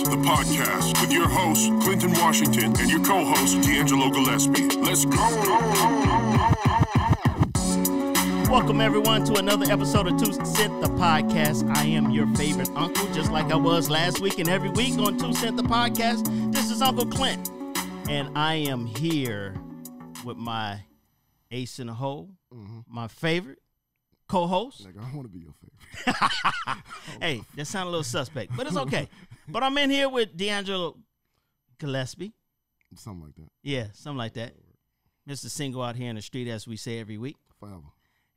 the podcast with your host, Clinton Washington, and your co-host, DeAngelo Gillespie. Let's go. Welcome, everyone, to another episode of 2 Cent, the podcast. I am your favorite uncle, just like I was last week and every week on 2 Cent, the podcast. This is Uncle Clint, and I am here with my ace in the hole, my favorite co-host. Nigga, I want to be your favorite. Hey, that sounds a little suspect, but it's okay. But I'm in here with DeAngelo Gillespie. Something like that. Yeah, something like that. Mr. Single out here in the street, as we say every week. Forever.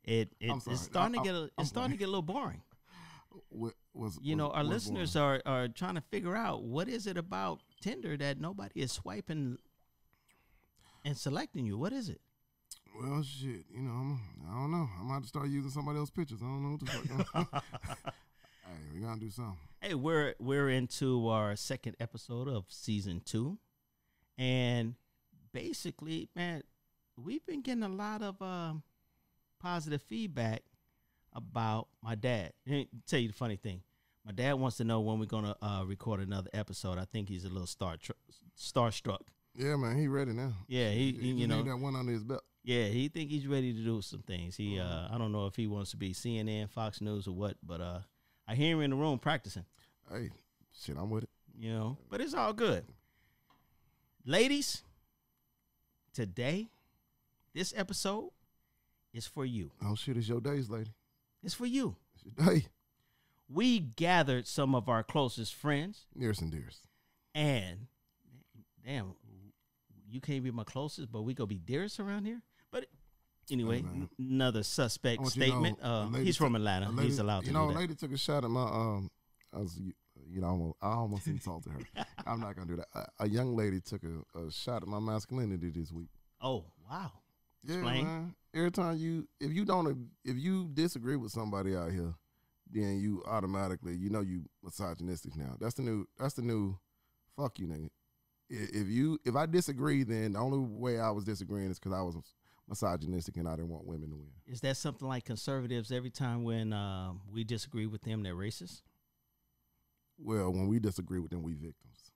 It's starting to get a little boring. Our listeners are trying to figure out what is it about Tinder that nobody is swiping and selecting you. What is it? Well, shit, I don't know. I'm about to start using somebody else's pictures. I don't know what the fuck. Hey, we gotta do something. Hey, we're into our second episode of season 2, and basically, man, we've been getting a lot of positive feedback about my dad. Let me tell you the funny thing. My dad wants to know when we're gonna record another episode. I think he's a little starstruck. Yeah, man, he ready now. Yeah, he need that one under his belt. Yeah, he think he's ready to do some things. He I don't know if he wants to be CNN, Fox News, or what, but I hear him in the room practicing. Hey, shit, I'm with it. But it's all good. Ladies, today, this episode is for you. Oh shit, it's your days, lady. It's for you. It's your day. We gathered some of our closest friends. Nearest and dearest. And, damn, you can't be my closest, but we gonna be dearest around here? But anyway, hey, another suspect statement. He's from Atlanta. He's allowed to do that. A lady took a shot at my, I almost insulted her. I'm not gonna do that. A young lady took a shot at my masculinity this week. Oh, wow. Yeah, Explain. man. Every time if you disagree with somebody out here, then you automatically, you misogynistic now. That's the new fuck you, nigga. If I disagree, then the only way I was disagreeing is because I was misogynistic and I didn't want women to win. Is that something like conservatives every time when we disagree with them, they're racist? Well, when we disagree with them, we victims.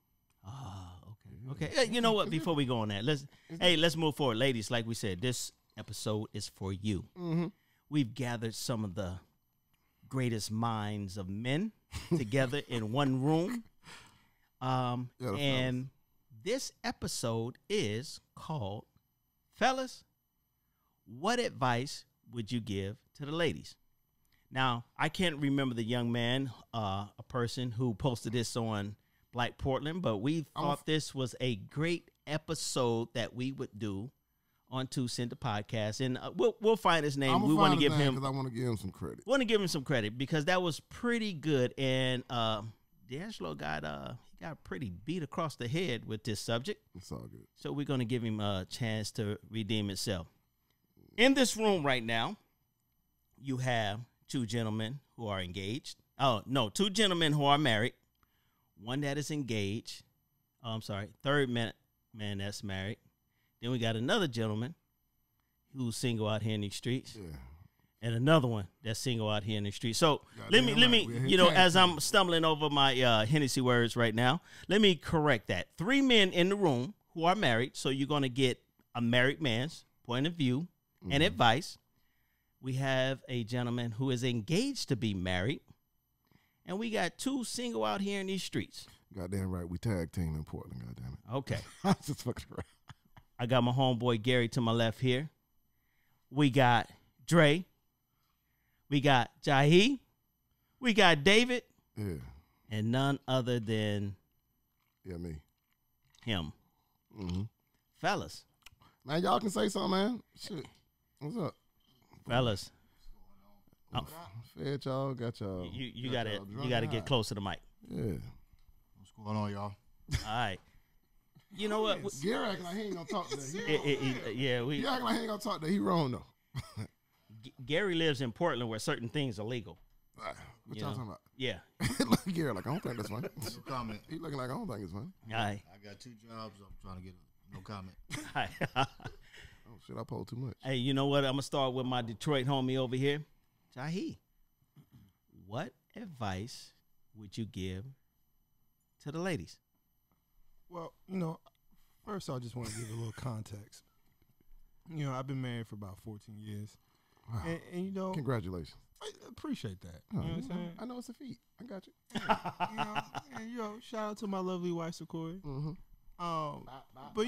Ah, okay. Okay. Hey, you know what? Before we go on that, let's move forward. Ladies, like we said, this episode is for you. Mm-hmm. We've gathered some of the greatest minds of men together in one room. And this episode is called, Fellas, What Advice Would You Give to the Ladies? Now, I can't remember the young man, a person who posted this on Black Portland, but we thought this was a great episode that we would do on 2 Cent the podcast, and we'll find his name. We want to give him, because I want to give him some credit. Want to give him some credit because that was pretty good, and DeAngelo got pretty beat across the head with this subject. It's all good. So we're going to give him a chance to redeem himself. In this room right now, you have 2 gentlemen who are engaged. Oh, no, 2 gentlemen who are married. One that is engaged. Oh, I'm sorry. Third man that's married. Then we got another gentleman who's single out here in these streets. Yeah. And another one that's single out here in the street. So let me, as I'm stumbling over my Hennessy words right now, let me correct that. 3 men in the room who are married. So you're going to get a married man's point of view and advice. We have a gentleman who is engaged to be married. And we got 2 single out here in these streets. Goddamn right. We tag team in Portland, goddamn it. Okay. I'm just fucking right. I got my homeboy Gary to my left here. We got Dre. We got Jahi. We got David. Yeah. And none other than me. Him. Mm-hmm. Fellas. Man, y'all can say something, man. Shit. What's up? Fellas. Oh. Fed y'all, got y'all. You gotta get close to the mic. Yeah. What's going on, y'all? All right. You know what? Gary acting like he ain't gonna talk today. He acting like he ain't gonna talk today. He wrong though. Gary lives in Portland where certain things are legal. What y'all talking about? Yeah. Gary, like, I don't think that's funny. No comment. He looking like I don't think it's funny. All right. I got 2 jobs. I'm trying to get no comment. All right. Oh, shit, I pulled too much. Hey, you know what? I'm going to start with my Detroit homie over here. Jahi, what advice would you give to the ladies? Well, first I just want to give a little context. I've been married for about 14 years. Wow. And Congratulations. I appreciate that. Oh, You know what I'm saying? I know it's a feat. I got you. And shout out to my lovely wife, Sequoia. Mm-hmm. But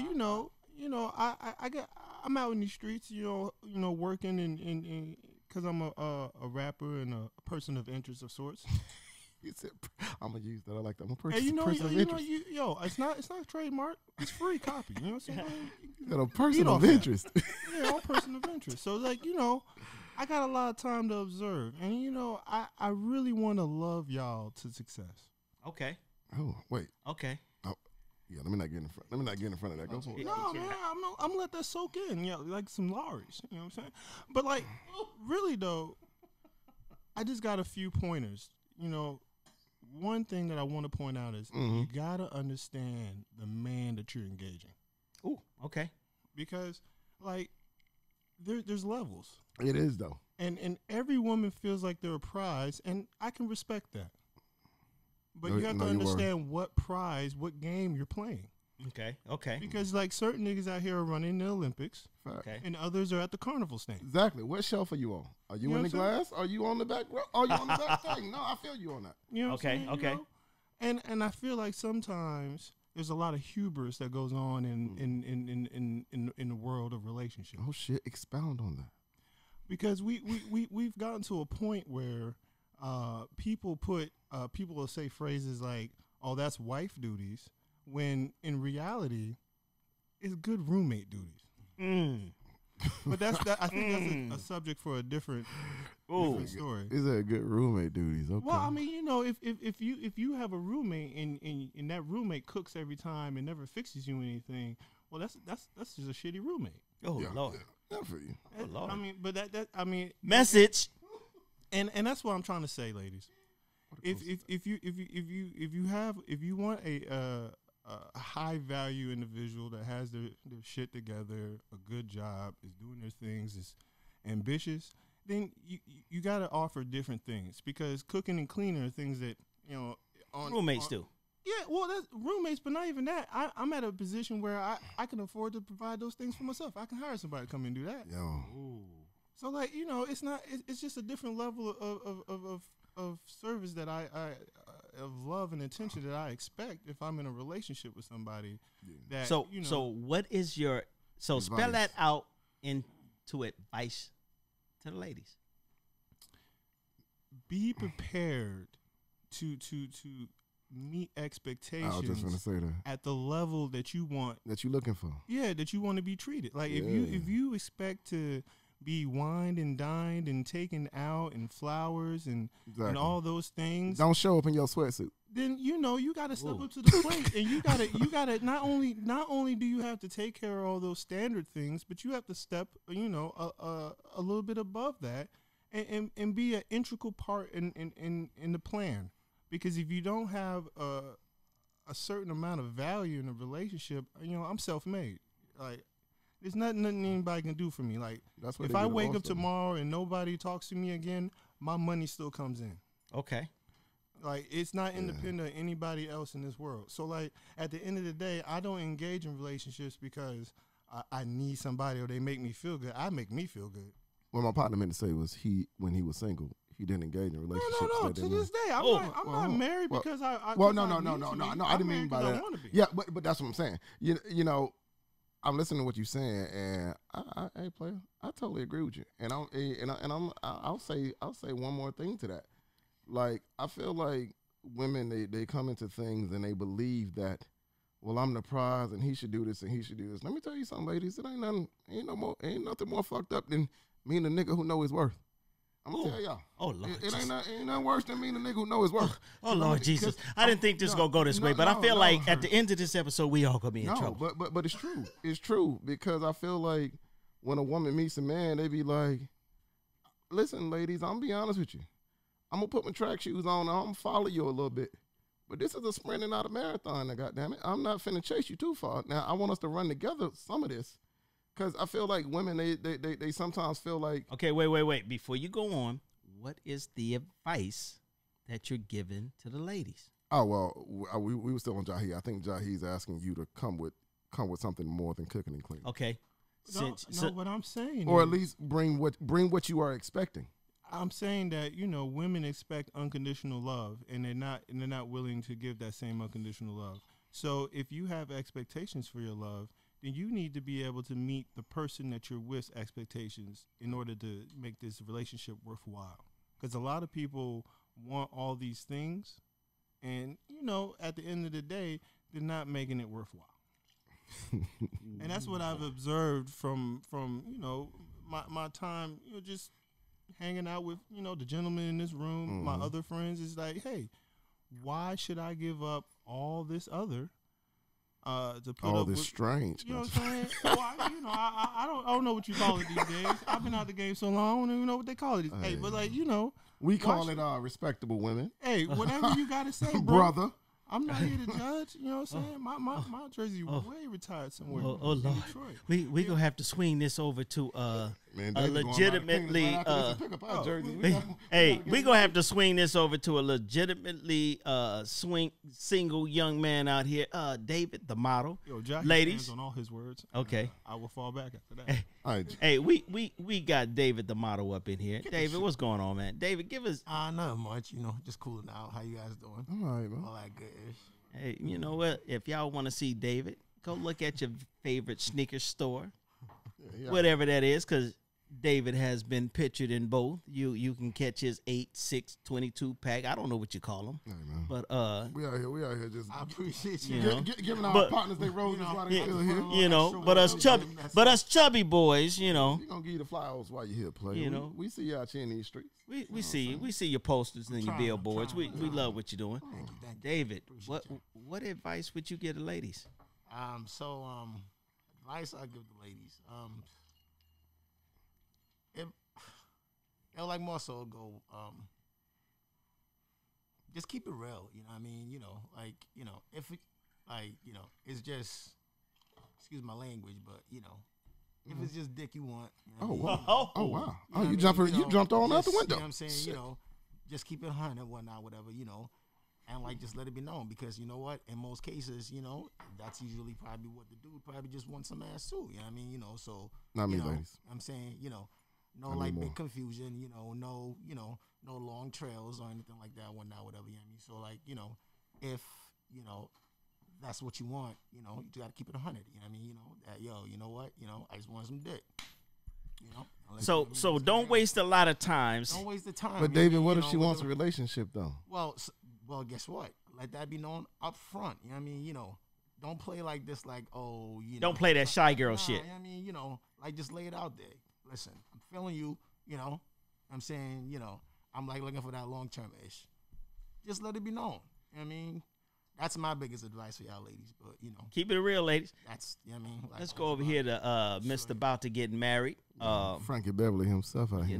I'm out in the streets, working and because I'm a rapper and a person of interest of sorts. You said, I'm gonna use that. I like that. I'm a person, And person of interest. it's not trademark. It's free copy. You know what I'm saying? You got a person off of that. interest. Yeah, I'm a person of interest. So I got a lot of time to observe, and I really want to love y'all to success. Okay. Oh wait. Okay. Oh, yeah. Let me not get in front. Let me not get in front of that. Go for it. No, man, I'm gonna let that soak in. Like some Lowry's. You know what I'm saying? But really though, I just got a few pointers. One thing that I want to point out is you gotta understand the man that you're engaging. Ooh. Okay. Because there's levels. It is though. And every woman feels like they're a prize, and I can respect that. But you have to understand what game you're playing. Okay. Okay. Because certain niggas out here are running the Olympics, Okay. and others are at the carnival stand. Exactly. What shelf are you on? Are you in the glass? Are you on the back row? Are you on the back thing? No, I feel you on that. You know what I'm saying? Okay. And I feel like sometimes there's a lot of hubris that goes on in the world of relationships. Oh shit! Expound on that. Because we've gotten to a point where people will say phrases like, "Oh, that's wife duties," when in reality, it's good roommate duties. But I think that's a subject for a different story. Is that a good roommate duties? Okay. Well, I mean, if you have a roommate and that roommate cooks every time and never fixes you anything, well, that's just a shitty roommate. Oh Lord. Yeah, not for you. Oh Lord. I mean, but Message. and that's what I'm trying to say, ladies. If you want a high value individual that has their shit together, a good job, is doing their things, is ambitious, then you got to offer different things, because cooking and cleaning are things that Roommates do. Yeah, well, that's roommates, but not even that. I'm at a position where I can afford to provide those things for myself. I can hire somebody to come and do that. Yo. Ooh. So it's not. It's just a different level of service that of love and attention that I expect if I'm in a relationship with somebody. That So what is your advice. Spell that out into advice to the ladies. Be prepared to meet expectations. I was just gonna say that. At the level that you want. That you're looking for. Yeah, that you want to be treated. Like if you expect to be wined and dined and taken out and flowers and all those things. Don't show up in your sweatsuit. Then you got to step up to the plate, and you got to not only do you have to take care of all those standard things, but you have to step a little bit above that and be an integral part in the plan. Because if you don't have a certain amount of value in a relationship, I'm self-made. Like, there's nothing anybody can do for me. Like, if I wake up tomorrow and nobody talks to me again, my money still comes in. Okay. Like, it's not independent of anybody else in this world. So, like, at the end of the day, I don't engage in relationships because I need somebody or they make me feel good. I make me feel good. What my partner meant to say was when he was single, he didn't engage in relationships. No. To this day, I'm not married because I. Well, no. I didn't mean by that. Yeah, but that's what I'm saying. You know, I'm listening to what you're saying, and hey, player, I totally agree with you. And I'll say one more thing to that. Like, I feel like women they come into things and they believe that, well, I'm the prize and he should do this and he should do this. Let me tell you something, ladies. It ain't nothing more fucked up than meeting a nigga who know his worth. I'm gonna tell y'all. Oh Lord, it ain't nothing worse than meeting a nigga who know his worth. Oh Lord Jesus, I didn't think this was gonna go this way, but I feel like at the end of this episode, we all gonna be in trouble. But it's true. It's true, because I feel like when a woman meets a man, they be like, "Listen, ladies, I'm gonna be honest with you. I'm gonna put my track shoes on. I'm gonna follow you a little bit, but this is a sprint and not a marathon. Now, goddamn it, I'm not finna chase you too far. Now, I want us to run together some of this." Because I feel like women, they sometimes feel like... Okay, wait. Before you go on, what is the advice that you're giving to the ladies? Oh well, we were still on Jahi. I think Jahi's asking you to come with something more than cooking and cleaning. Okay. No, what I'm saying, or at least bring what you are expecting. I'm saying that women expect unconditional love, and they're not willing to give that same unconditional love. So if you have expectations for your love, then you need to be able to meet the person that you're with expectations in order to make this relationship worthwhile. Because a lot of people want all these things, and at the end of the day, they're not making it worthwhile. And that's what I've observed from my time, just hanging out with the gentlemen in this room, my other friends. Is like, hey, why should I give up all this other to put all up this with, strange? You know what I'm saying? Well, I don't know what you call it these days. I've been out the game so long, I don't even know what they call it. Hey, but like we call it respectable women. Hey, whatever you gotta say, bro. Brother. I'm not here to judge. You know what I'm saying? My jersey way retired somewhere. Oh Lord, we gonna have to swing this over to a legitimately. We gonna have to swing this over to a legitimately single young man out here. David, the model. Yo, Jack ladies on all his words. Okay, I will fall back after that. Hey, we got David, the model, up in here. David, what's going on, man? David, give us. Not much. Just cooling out. How you guys doing? All right, man. All that good. Hey, you know what? If y'all want to see David, go look at your favorite sneaker store, whatever that is, because David has been pictured in both. You can catch his 8, 6, 22 pack. I don't know what you call them, but we out here just. I appreciate you. Giving our partners their roses while they still here. But us chubby boys, we gonna give you the flowers while you're here, play. We see you out here in these streets. We see your posters and your billboards. We love what you're doing. Thank you. David, what advice would you give the ladies? Advice I give the ladies. It like more so go. Just keep it real. You know what I mean? If it, it's just, excuse my language, but if it's just dick you want. Wow. Oh, you jumped on out the window. You know what I'm saying? Just keep it 100 and whatnot, whatever, and just let it be known, because you know what? In most cases, that's usually probably what the dude probably just wants some ass too. You know what I mean? So not me, ladies. I'm saying, no big confusion, no long trails or anything like that, whatnot, whatever. You know what I mean? So if that's what you want, you got to keep it 100. You know what I mean? You know what? I just want some dick. So don't waste a lot of times. Don't waste the time. But David, what if she wants a relationship though? Well, guess what? Let that be known up front. You know what I mean? Don't play like this, like, don't play that shy girl shit. You know what I mean? Just lay it out there. Listen, I'm feeling you. I'm saying, I'm looking for that long term ish. Just let it be known. You know what I mean? That's my biggest advice for y'all ladies. But keep it real, ladies. That's I mean. Let's go over here to Mr. About to get married. Frankie Beverly himself out here.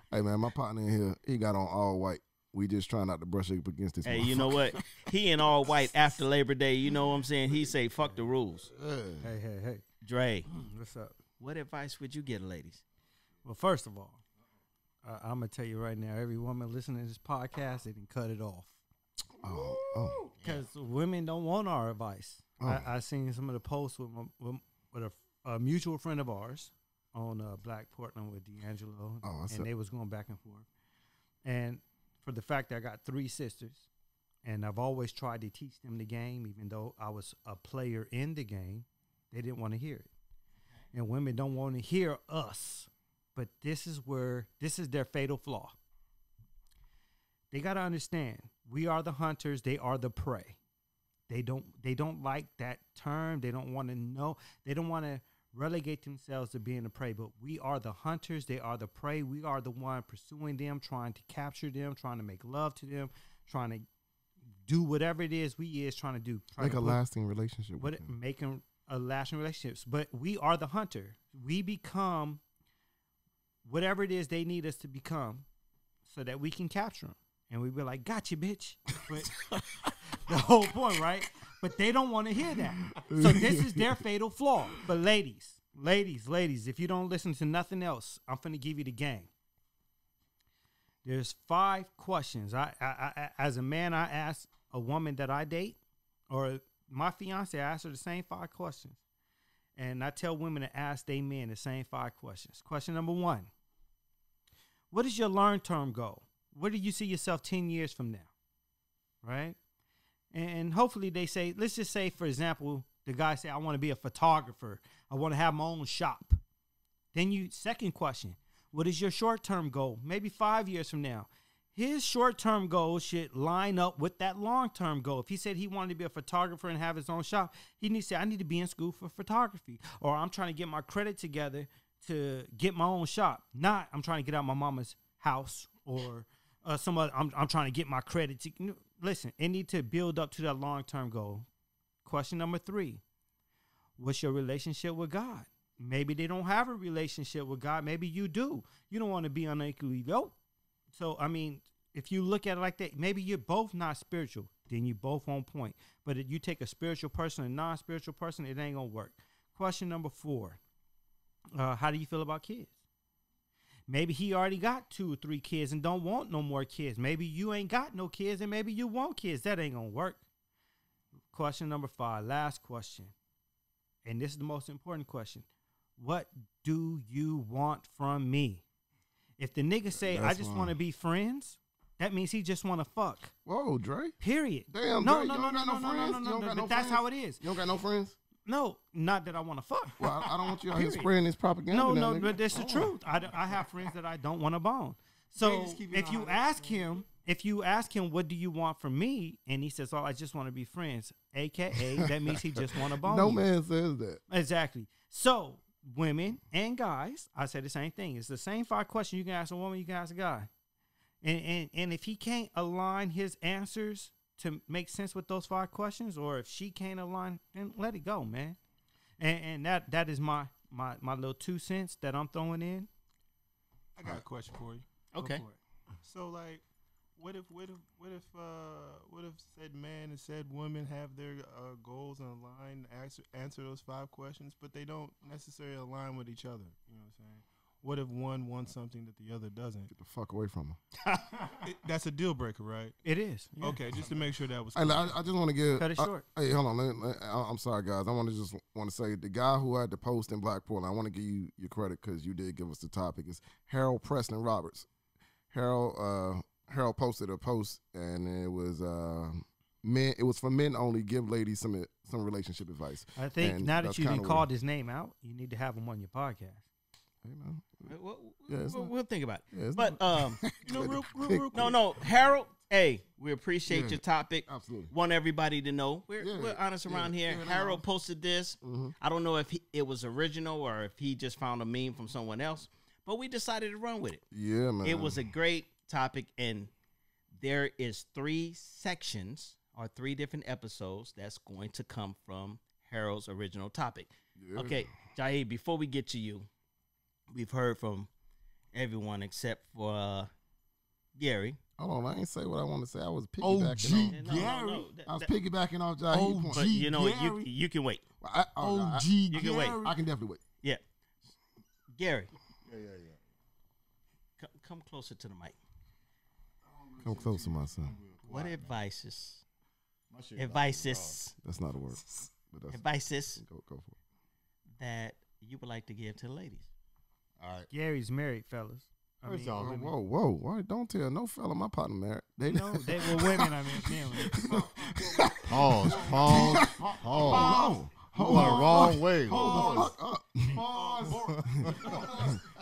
Hey man, my partner in here, he got on all white. We just trying not to brush up against this. Hey, you know what? He in all white after Labor Day. You know what I'm saying? He say fuck the rules. Hey. Dre, what's up? What advice would you give ladies? Well, first of all, I'm gonna tell you right now, every woman listening to this podcast, they can cut it off. Because women don't want our advice. I seen some of the posts with a mutual friend of ours on Black Portland with DeAngelo, and they was going back and forth. And for the fact that I got 3 sisters, and I've always tried to teach them the game, even though I was a player in the game, they didn't want to hear it. And women don't want to hear us, but this is their fatal flaw. They got to understand, we are the hunters, they are the prey. They don't like that term. They don't want to know. They don't want to relegate themselves to being a prey, but we are the hunters, they are the prey. We are the one pursuing them, trying to capture them, trying to make love to them, trying to do whatever it is trying to do. Make a lasting relationship with them. Making a lasting relationships. But we are the hunter. We become whatever it is they need us to become so that we can capture them. And we be like, gotcha, bitch. But the whole point, right? But they don't want to hear that. So this is their fatal flaw. But ladies, if you don't listen to nothing else, I'm finna give you the game. There's 5 questions. I as a man, I ask a woman that I date or my fiance, I ask her the same 5 questions. And I tell women to ask they men the same 5 questions. Question number 1. What is your long-term goal? Where do you see yourself 10 years from now? Right? And hopefully they say, let's just say, for example, the guy say, I want to be a photographer. I want to have my own shop. Then second question, what is your short-term goal? Maybe 5 years from now. His short-term goal should line up with that long-term goal. If he said he wanted to be a photographer and have his own shop, he needs to say, I need to be in school for photography. Or I'm trying to get my credit together to get my own shop. Not I'm trying to get out my mama's house or some other, I'm trying to get my credit. Listen, it needs to build up to that long-term goal. Question number 3, what's your relationship with God? Maybe they don't have a relationship with God. Maybe you do. You don't want to be unequally yoked. So, I mean, if you look at it like that, maybe you're both not spiritual. Then you both on point. But if you take a spiritual person and a non-spiritual person, it ain't going to work. Question number 4, how do you feel about kids? Maybe he already got 2 or 3 kids and don't want no more kids. Maybe you ain't got no kids and maybe you want kids. That ain't going to work. Question number 5, last question. And this is the most important question. What do you want from me? If the nigga say, I just want to be friends, that means he just want to fuck. Whoa, Dre. Period. Damn, no, Dre, no, you no, don't got no, no no, friends? no, You no, don't no, got but no that's friends? how it is. You don't got no friends? No, not that I want to fuck. Well, I don't want you out here Period. spreading this propaganda. No, now, no, nigga. but that's the truth. I have friends that I don't want to bone. So if you ask him, what do you want from me? And he says, oh, I just want to be friends. AKA, that means he just want to bone No you. man says that. Exactly. So women and guys, I say the same thing. It's the same 5 questions you can ask a woman, you can ask a guy. And if he can't align his answers to make sense with those 5 questions, or if she can't align, then let it go, man. And that is my little 2 cents that I'm throwing in. I got a question for you. Okay. Go for it. So, like, what if said man and said woman have their goals in line, answer those 5 questions, but they don't necessarily align with each other? You know what I'm saying? What if one wants something that the other doesn't? Get the fuck away from her. That's a deal breaker, right? It is. Yeah. Okay, just to make sure that was Hey, clear. I just want to give. Cut it short. Hey, hold on. I'm sorry, guys. I want to say the guy who had the post in Blackpool. I want to give you your credit because you did give us the topic. It's Harold Preston Roberts. Harold posted a post and it was men. It was for men only. Give ladies some relationship advice. I think And now that that's you kinda called his name out, you need to have him on your podcast. Hey, man. We'll think about it. Yeah, it's but real no, Harold. Hey, we appreciate your topic. Absolutely. Want everybody to know we're honest Yeah. around here. Yeah, Harold posted this. Mhm. I don't know if it was original or if he just found a meme from someone else, but we decided to run with it. Yeah, man. It was a great topic, and there is 3 sections or 3 different episodes that's going to come from Harold's original topic. Yeah. Okay, Jaheed, before we get to you, we've heard from everyone except for Gary. Hold on, I ain't say what I want to say. I was OG piggybacking. Gary. I was piggybacking off Jaheed point. But you know what? Gary. You can wait. OG You can wait. Gary. I can definitely wait. Yeah. Gary, Yeah. come closer to the mic. Come close to my son. What advices? My shit Advices. That's not a word. But that's Advices go for it. that you would like to give to the ladies. All right. Gary's married, fellas. I First mean, off, women. Whoa. Why don't tell no fella my partner married? They No, they were women. I mean, men. Pause. Hold You went the wrong way. Hold the fuck up.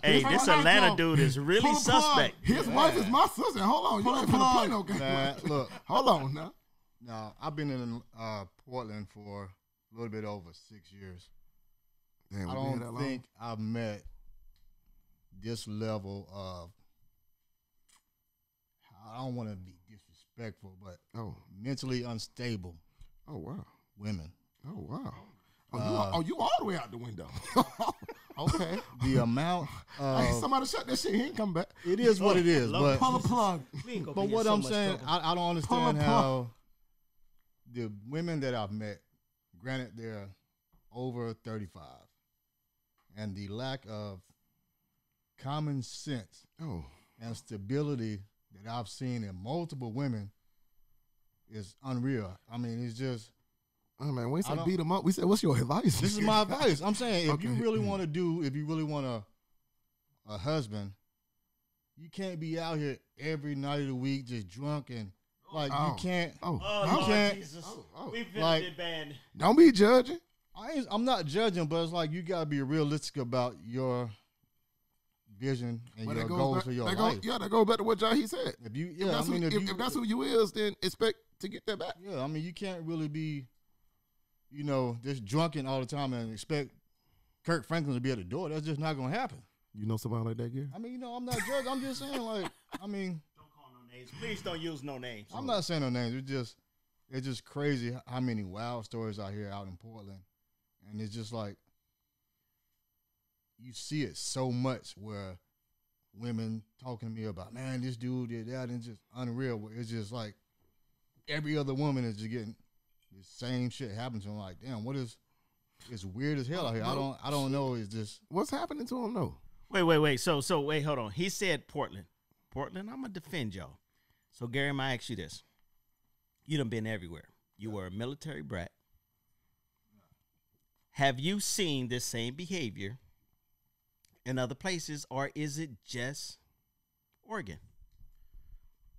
Hey, this Atlanta dude is really suspect. His wife is my sister. Hold on. You ain't finna play no game. Man, look. Hold on now. Now, I've been in Portland for a little bit over 6 years. Damn, I we been here that don't long? think I've met this level of, I don't want to be disrespectful, but Oh. mentally unstable Oh, wow. women. Oh, wow. You all the way out the window. Okay. The amount Hey, of, somebody shut that shit. He ain't come back. it is what it is, but Pull a plug. But what I'm saying, I don't understand how the women that I've met, granted they're over 35, and the lack of common sense Oh. and stability that I've seen in multiple women is unreal. I mean, it's just. Oh man, we said beat them up. We said, what's your advice? This is my advice. I'm saying if you really want a husband, you can't be out here every night of the week just drunk and like you can't. You can't. Jesus. We've been banned. Don't be judging. I'm not judging, but it's like you gotta be realistic about your vision and your goals for your life. That goes back to what Jahi said. If that's who you is, then expect to get that back. Yeah, I mean you can't really be, just drunken all the time and expect Kirk Franklin to be at the door. That's just not gonna happen. You know somebody like that, Gary? I mean, I'm not judging. I'm just saying, don't call no names. Please don't use no names. I'm not saying no names. It's just crazy how many wild stories I hear out in Portland, and it's just like you see it so much where women talking to me about, man, this dude did that, and it's just unreal. It's just like every other woman is just getting the same shit happen to them. Like, damn, it's weird as hell out here. I don't know. It's just what's happening to them though. Wait. So wait, hold on. He said Portland. I'm gonna defend y'all. So Gary, I ask you this: you done been everywhere. You were a military brat. Have you seen this same behavior in other places, or is it just Oregon?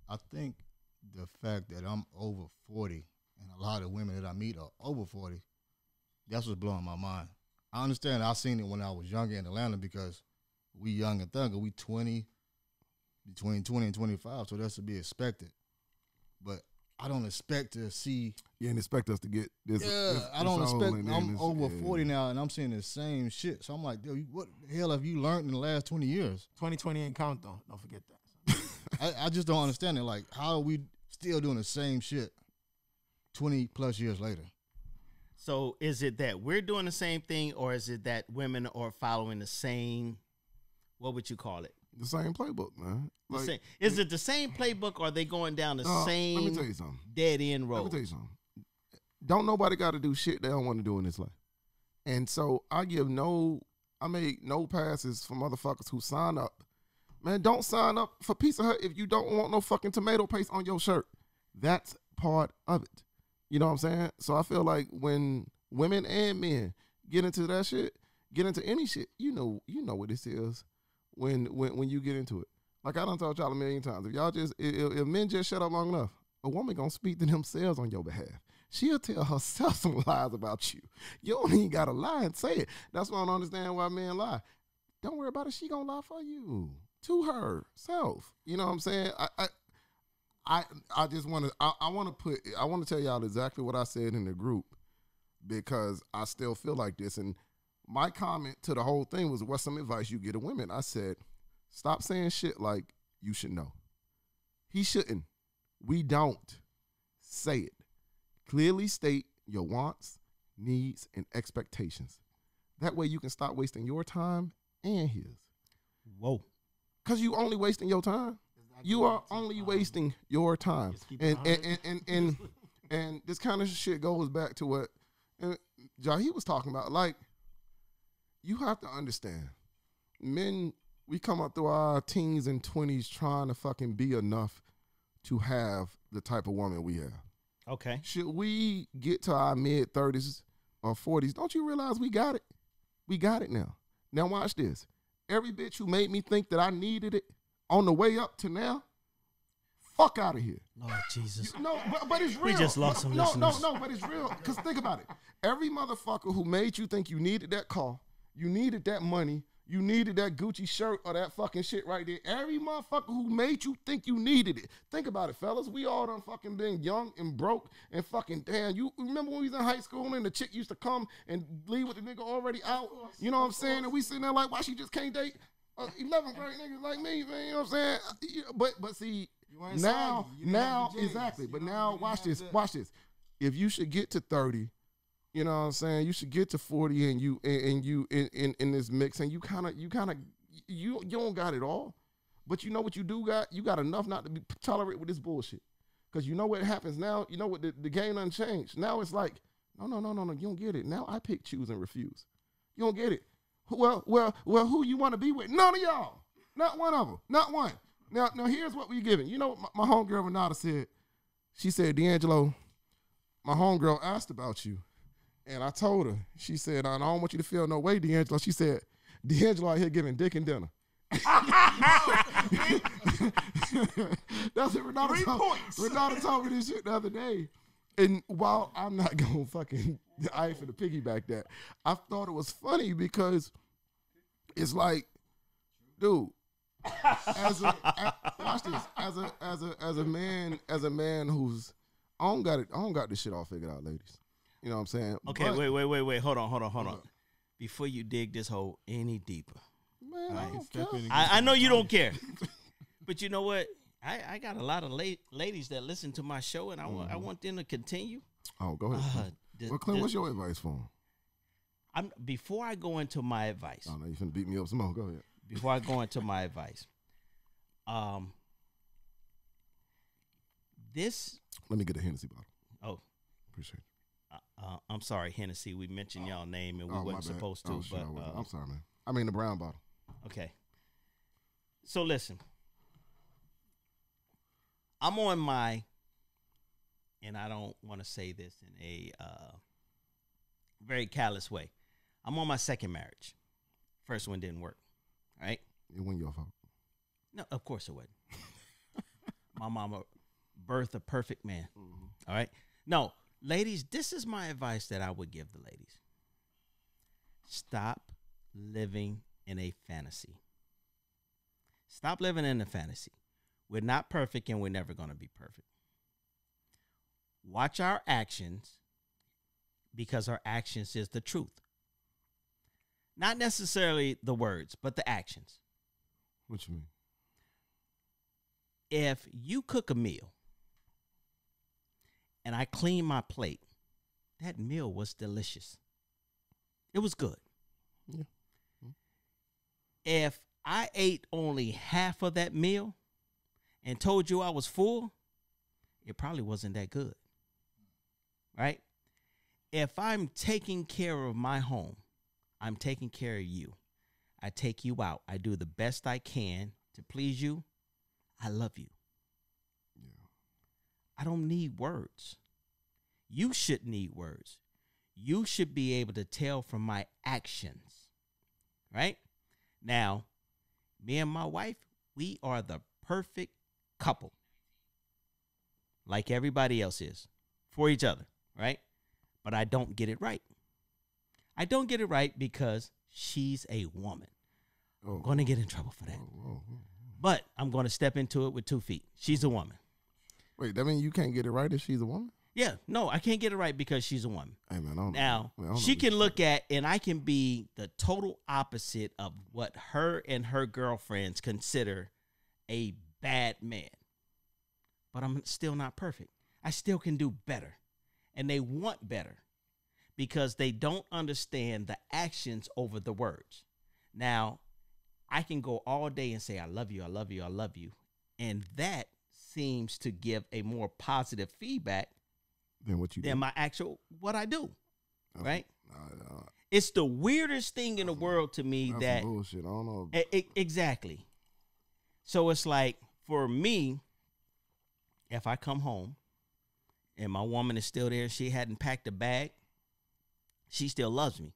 I think the fact that I'm over 40 and a lot of women that I meet are over 40, that's what's blowing my mind. I understand I seen it when I was younger in Atlanta because we young and thugger. We between 20 and 25, so that's to be expected. But I don't expect to see. You didn't expect us to get this. Yeah, I don't expect. I'm over 40 now, and I'm seeing the same shit. So I'm like, dude, what the hell have you learned in the last 20 years? 2020 ain't count, though. Don't forget that. I just don't understand it. Like, how are we still doing the same shit 20-plus years later? So is it that we're doing the same thing, or is it that women are following the same, what would you call it? The same playbook, man. Like, is it the same playbook, or are they going down the same let me tell you something. Dead end road? Let me tell you something. Don't nobody got to do shit they don't want to do in this life. And so I make no passes for motherfuckers who sign up. Man, don't sign up for Pizza Hut if you don't want no fucking tomato paste on your shirt. That's part of it. You know what I'm saying? So I feel like when women and men get into that shit, get into any shit, you know what this is when you get into it. Like I done told y'all a million times, if men just shut up long enough, a woman gonna speak to themselves on your behalf. She'll tell herself some lies about you. You don't even gotta lie and say it. That's why I don't understand why men lie. Don't worry about it. She gonna lie for you to herself. You know what I'm saying? I just want to. I want to tell y'all exactly what I said in the group because I still feel like this. And my comment to the whole thing was, "What's some advice you give to women?" I said, "Stop saying shit like you should know." He shouldn't. We don't say it. Clearly state your wants, needs, and expectations. That way you can stop wasting your time and his. Whoa. Because you only wasting your time. You are only wasting your time. And this kind of shit goes back to what Jahi was talking about. Like, you have to understand, men, we come up through our teens and 20s trying to fucking be enough to have the type of woman we have. Okay. Should we get to our mid-30s or 40s, don't you realize we got it? We got it now. Now watch this. Every bitch who made me think that I needed it on the way up to now, fuck out of here. Lord Jesus. But it's real. We just lost some listeners. No, but it's real. Because think about it. Every motherfucker who made you think you needed that car, you needed that money, you needed that Gucci shirt or that fucking shit right there. Every motherfucker who made you think you needed it. Think about it, fellas. We all done fucking been young and broke and fucking damn. You remember when we was in high school and the chick used to come and leave with the nigga already out? You know what I'm saying? And we sitting there like, why she just can't date 11th grade niggas like me, man? You know what I'm saying? But see, now exactly. But now watch this. If you should get to 30, you know what I'm saying, you should get to 40 and you in this mix and you don't got it all. But you know what you do got? You got enough not to be tolerate with this bullshit. Because you know what happens now? You know what the game done changed. Now it's like, no, you don't get it. Now I pick, choose, and refuse. You don't get it. Well, who you want to be with? None of y'all. Not one of them. Not one. Now here's what we giving. You know, my homegirl Renata said, She said, D'Angelo, my homegirl asked about you. And I told her, she said, I don't want you to feel no way, D'Angelo. She said, D'Angelo out here giving dick and dinner. That's what Renata told me this shit the other day. And while I'm not going to fucking, I ain't finna piggyback that, I thought it was funny because it's like, dude, watch this, as a man who's, I don't got this shit all figured out, ladies. You know what I'm saying? Okay, but, wait. Hold on. Before you dig this hole any deeper. Man, right? I know you don't care. But you know what? I got a lot of ladies that listen to my show, and I want them to continue. Oh, go ahead. Clint, what's your advice for them? Before I go into my advice. Oh, no, you're finna beat me up some more. Go ahead. Before I go into my advice. Let me get a Hennessy bottle. Oh. Appreciate it. I'm sorry, Hennessy. We mentioned y'all name and we wasn't supposed to. Sure, I'm sorry, man. I mean the brown bottle. Okay. So listen. I'm on my, and I don't want to say this in a very callous way. I'm on my second marriage. First one didn't work. All right? It wasn't your fault. No, of course it wasn't. My mama birthed a perfect man. Mm-hmm. All right? No. Ladies, this is my advice that I would give the ladies. Stop living in a fantasy. Stop living in a fantasy. We're not perfect and we're never going to be perfect. Watch our actions because our actions is the truth. Not necessarily the words, but the actions. What you mean? If you cook a meal and I clean my plate, that meal was delicious. It was good. Yeah. If I ate only half of that meal and told you I was full, it probably wasn't that good. Right? If I'm taking care of my home, I'm taking care of you. I take you out. I do the best I can to please you. I love you. I don't need words. You should need words. You should be able to tell from my actions, right? Now, me and my wife, we are the perfect couple, like everybody else is, for each other, right? But I don't get it right. I don't get it right because she's a woman. I'm going to get in trouble for that. But I'm going to step into it with 2 feet. She's a woman. Wait, that means you can't get it right if she's a woman? Yeah, no, I can't get it right because she's a woman. Hey, man, now, she can look at, and I can be the total opposite of what her and her girlfriends consider a bad man. But I'm still not perfect. I still can do better. And they want better because they don't understand the actions over the words. Now, I can go all day and say, I love you, I love you, I love you. And that seems to give a more positive feedback than my actual, what I do. Right? It's the weirdest thing in the world to me that. Bullshit. I don't know. Exactly. So it's like, for me, if I come home and my woman is still there, she hadn't packed a bag, she still loves me.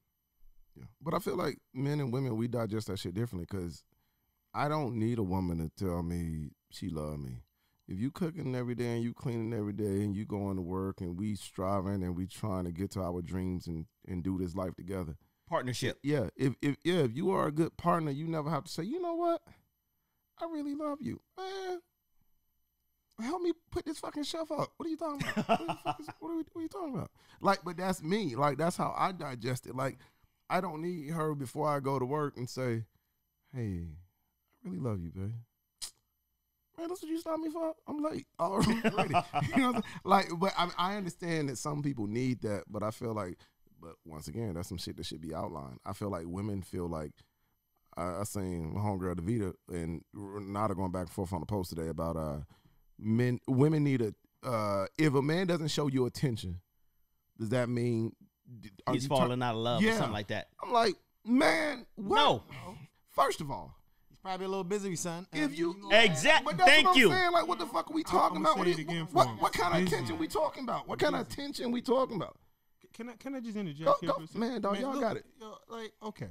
Yeah. But I feel like men and women, we digest that shit differently because I don't need a woman to tell me she love me. If you cooking every day and you cleaning every day and you going to work and we striving and we trying to get to our dreams and do this life together. Partnership. Yeah. If you are a good partner, you never have to say, you know what? I really love you. Man, help me put this fucking shelf up. What are you talking about? What are you talking about? Like, but that's me. Like, that's how I digest it. Like, I don't need her before I go to work and say, hey, I really love you, babe. Man, that's what you stopped me for? I'm late already. You know what I'm saying? Like, but I understand that some people need that, but I feel like, but once again, that's some shit that should be outlined. I feel like women feel like, I seen my homegirl Davita and Renata going back and forth on the post today about women need if a man doesn't show you attention, does that mean he's falling out of love or something like that? I'm like, man, what? No. First of all, Probably a little busy, son. If you exactly, but that's thank what I'm you. saying. Like, what the fuck are we talking about? say it again for him. What kind of Busy. attention we talking about? What kind of attention we talking about? Can I just interject Go, here go, for a second? man, dog, y'all got it. Like, okay,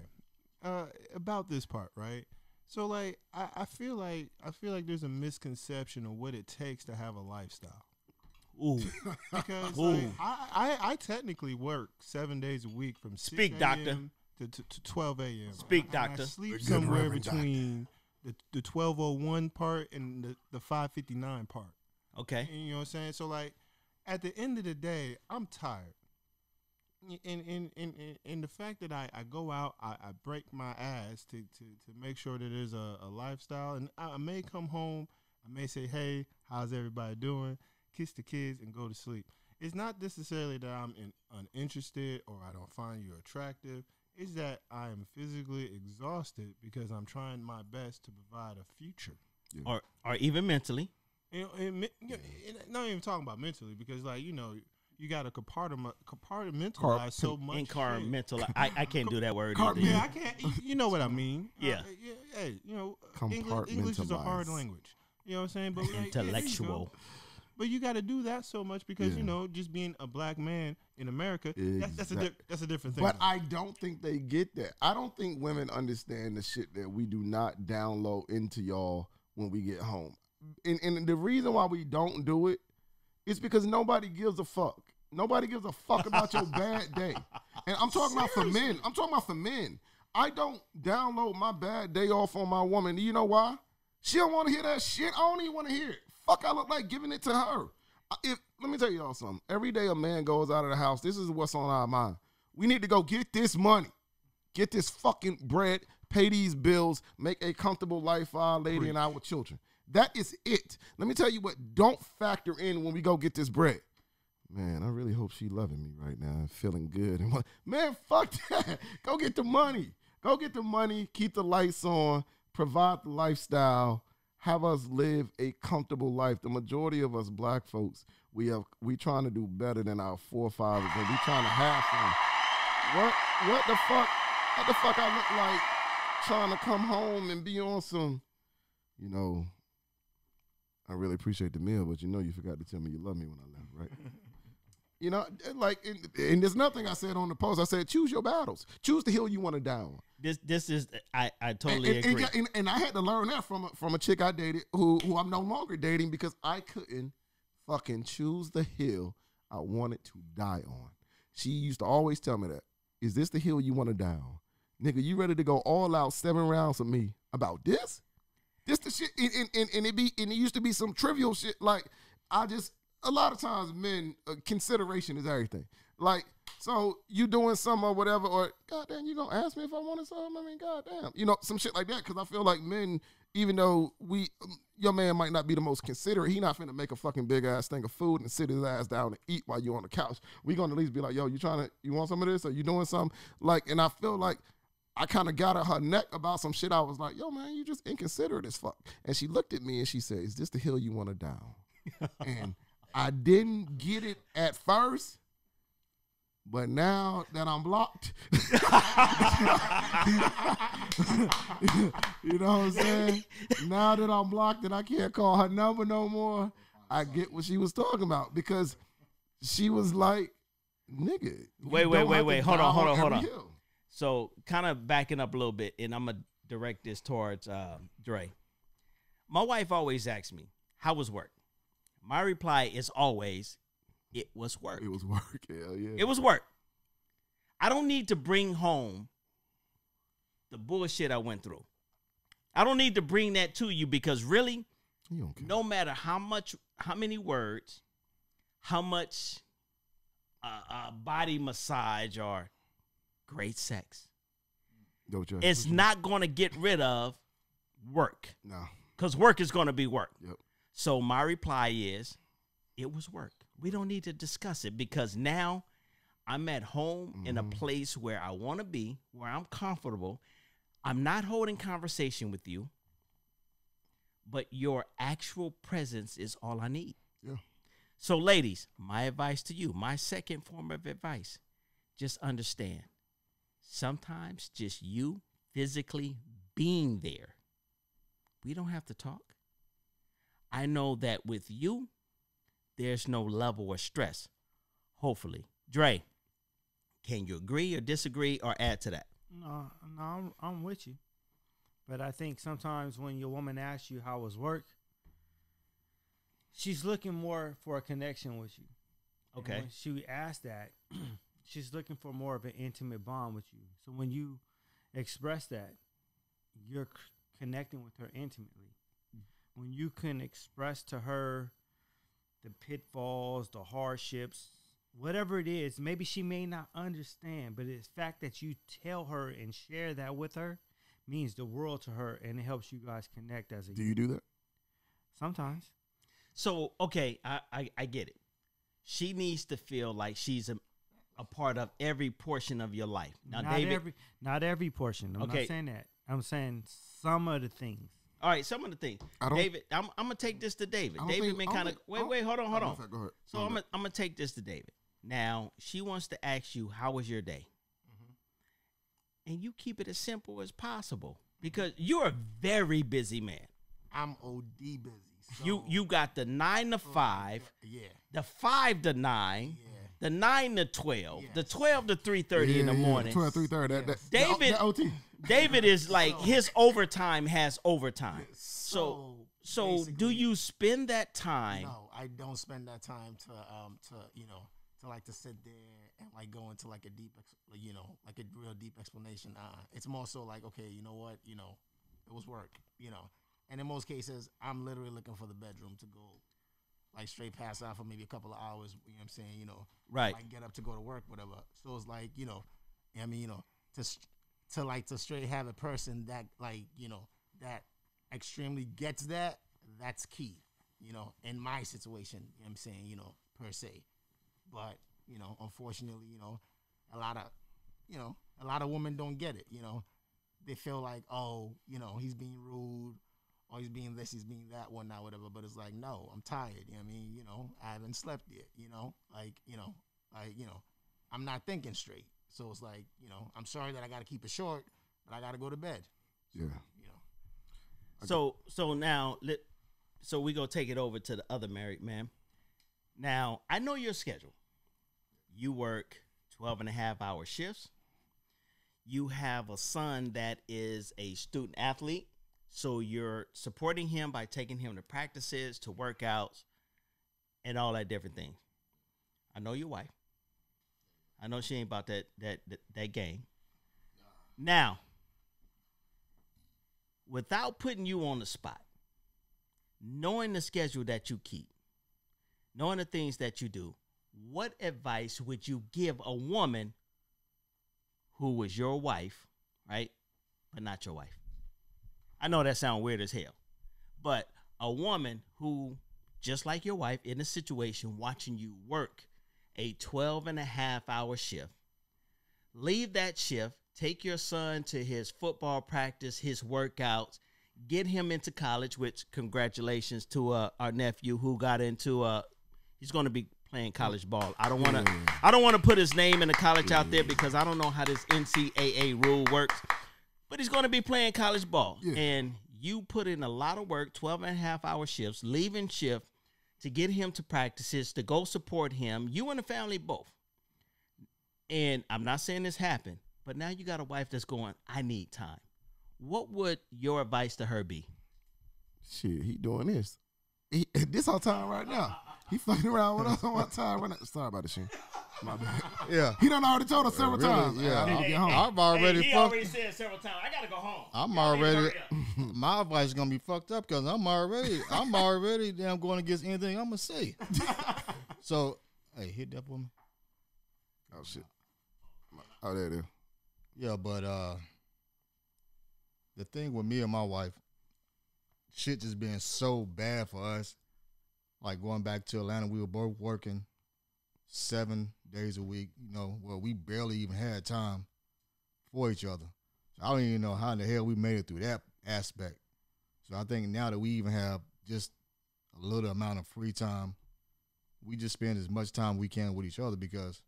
about this part, right? So, like, I feel like there's a misconception of what it takes to have a lifestyle. Ooh. Because Ooh. like, I technically work 7 days a week from 6 Speak, doctor. a.m. to 12 a.m. Speak, And I doctor. sleep Good somewhere Reverend between the 12:01 part and the 5:59 part. Okay. You know what I'm saying? So like, at the end of the day, I'm tired. And the fact that I go out, I break my ass to make sure that there's a lifestyle, and I may come home, I may say, hey, how's everybody doing? Kiss the kids and go to sleep. It's not necessarily that I'm uninterested or I don't find you attractive. It's that I am physically exhausted because I'm trying my best to provide a future. Or even mentally. Not even talking about mentally, because like, you know, you got to compartmentalize so much. Incompartmental. I can't do that word either. Yeah, I can't. You know what I mean? Yeah. Hey, you know, English is a hard language. You know what I'm saying? But like, Intellectual. But you got to do that so much because, you know, just being a black man in America, that's a different thing. But I don't think they get that. I don't think women understand the shit that we do not download into y'all when we get home. And the reason why we don't do it is because nobody gives a fuck. Nobody gives a fuck about your bad day. And I'm talking about for men. I'm talking about for men. I don't download my bad day off on my woman. You know why? She don't want to hear that shit. I don't even want to hear it. Fuck, I look like giving it to her. Let me tell y'all something. Every day a man goes out of the house, this is what's on our mind. We need to go get this money, get this fucking bread, pay these bills, make a comfortable life for our lady and our children. That is it. Let me tell you what don't factor in when we go get this bread. Man, I really hope she loving me right now and feeling good. Man, fuck that. Go get the money. Go get the money, keep the lights on, provide the lifestyle, have us live a comfortable life. The majority of us black folks, we trying to do better than our forefathers, and we trying to have some. What the fuck I look like trying to come home and be on some, you know, I really appreciate the meal, but you know you forgot to tell me you love me when I left, right? You know, like, and there's nothing I said on the post. I said, choose your battles. Choose the hill you want to die on. This is I totally agree. And I had to learn that from a chick I dated who I'm no longer dating because I couldn't fucking choose the hill I wanted to die on. She used to always tell me that. Is this the hill you want to die on? Nigga, you ready to go all out 7 rounds with me about this? This the shit, and it used to be some trivial shit. Like, a lot of times men, consideration is everything. Like, so you doing something or whatever, or goddamn, you gonna ask me if I wanted something? I mean, goddamn, you know, some shit like that. Because I feel like men, even though your man might not be the most considerate, he not finna make a fucking big ass thing of food and sit his ass down and eat while you on the couch. We gonna at least be like, yo, you want some of this? Or you doing something? Like, and I feel like I kind of got at her neck about some shit. I was like, yo, man, you just inconsiderate as fuck. And she looked at me and she said, is this the hill you want to die on? And I didn't get it at first, but now that I'm blocked, you know what I'm saying? Now that I'm blocked and I can't call her number no more, I get what she was talking about, because she was like, nigga. Wait. Hold on. So kind of backing up a little bit, and I'm going to direct this towards Dre. My wife always asks me, how was work? My reply is always, it was work. It was work, hell yeah. It was work. I don't need to bring home the bullshit I went through. I don't need to bring that to you, because really, no matter how many words, how much body massage or great sex, it's not going to get rid of work. No. Because work is going to be work. Yep. So my reply is, it was work. We don't need to discuss it, because now I'm at home in a place where I want to be, where I'm comfortable. I'm not holding conversation with you, but your actual presence is all I need. Yeah. So ladies, my advice to you, my second form of advice, just understand, sometimes just you physically being there we don't have to talk. I know that with you, there's no level of stress. Hopefully. Dre, can you agree or disagree or add to that? No, I'm with you. But I think sometimes when your woman asks you how was work, she's looking more for a connection with you. Okay. And when she asks that, she's looking for more of an intimate bond with you. So when you express that, you're connecting with her intimately. When you can express to her the pitfalls, the hardships, whatever it is, maybe she may not understand, but it's the fact that you tell her and share that with her means the world to her, and it helps you guys connect as a Do you do that? Sometimes. So, okay, I get it. She needs to feel like she's a part of every portion of your life. Now, not every portion. I'm not saying that. I'm saying some of the things. All right, some of the things. David, I'm gonna take this to David. David been kind of wait, hold on. Go ahead. So I'm gonna take this to David. Now she wants to ask you, how was your day? And you keep it as simple as possible because you're a very busy man. I'm OD busy. So You got the 9 to 5, the 5 to 9, the 9 to 12, the 12 to 3:30 in the morning. 12 3:30. David, the OT. David is like his overtime has overtime. So do you spend that time? No, I don't spend that time to sit there and like go into like a deep, like a real deep explanation. It's more so like, okay, you know what, it was work, and in most cases, I'm literally looking for the bedroom to go, like straight pass out for maybe a couple of hours. You know what I'm saying? Right. Like get up to go to work, whatever. So it's like, to straight have a person that like, that extremely gets that, that's key, in my situation, you know what I'm saying, per se. But, unfortunately, a lot of women don't get it, They feel like, oh, he's being rude, or he's being this, he's being that, whatnot, whatever. But it's like, no, I'm tired, you know what I mean? I haven't slept yet, I'm not thinking straight. So it's like, I'm sorry that I got to keep it short, but I got to go to bed. Yeah. So now, so we gonna take it over to the other married man. Now, I know your schedule. You work 12.5-hour shifts. You have a son that is a student athlete, so you're supporting him by taking him to practices, to workouts, and all that different things. I know your wife. I know she ain't about that game. Now, without putting you on the spot, knowing the schedule that you keep, knowing the things that you do, what advice would you give a woman who was your wife, right, but not your wife? I know that sounds weird as hell, but a woman who, just like your wife, in a situation watching you work a 12.5-hour shift, leave that shift, take your son to his football practice, his workouts, get him into college, which congratulations to our nephew who got into he's going to be playing college ball. I don't want to put his name in the college out there because I don't know how this NCAA rule works, but he's going to be playing college ball. Yeah. And you put in a lot of work, 12.5-hour shifts, leaving shift to get him to practices, to go support him, you and the family both. And I'm not saying this happened, but now you got a wife that's going, I need time. What would your advice to her be? Shit, he doing this. This our time right now. He fucking around with us on our time right now. Sorry about the shit. My bad. Yeah. He done already told us several times. Yeah. I need to get home. I've already he already said several times, I got to go home. I'm already, my advice is going to be fucked up because I'm already damn going against anything I'm going to say. So, hey, hit that for me. Oh, shit. Oh, there it is. Yeah, but the thing with me and my wife, shit just been so bad for us. Like going back to Atlanta, we were both working 7 days a week, where we barely even had time for each other. So I don't even know how in the hell we made it through that aspect. So I think now that we even have just a little amount of free time, we just spend as much time we can with each other because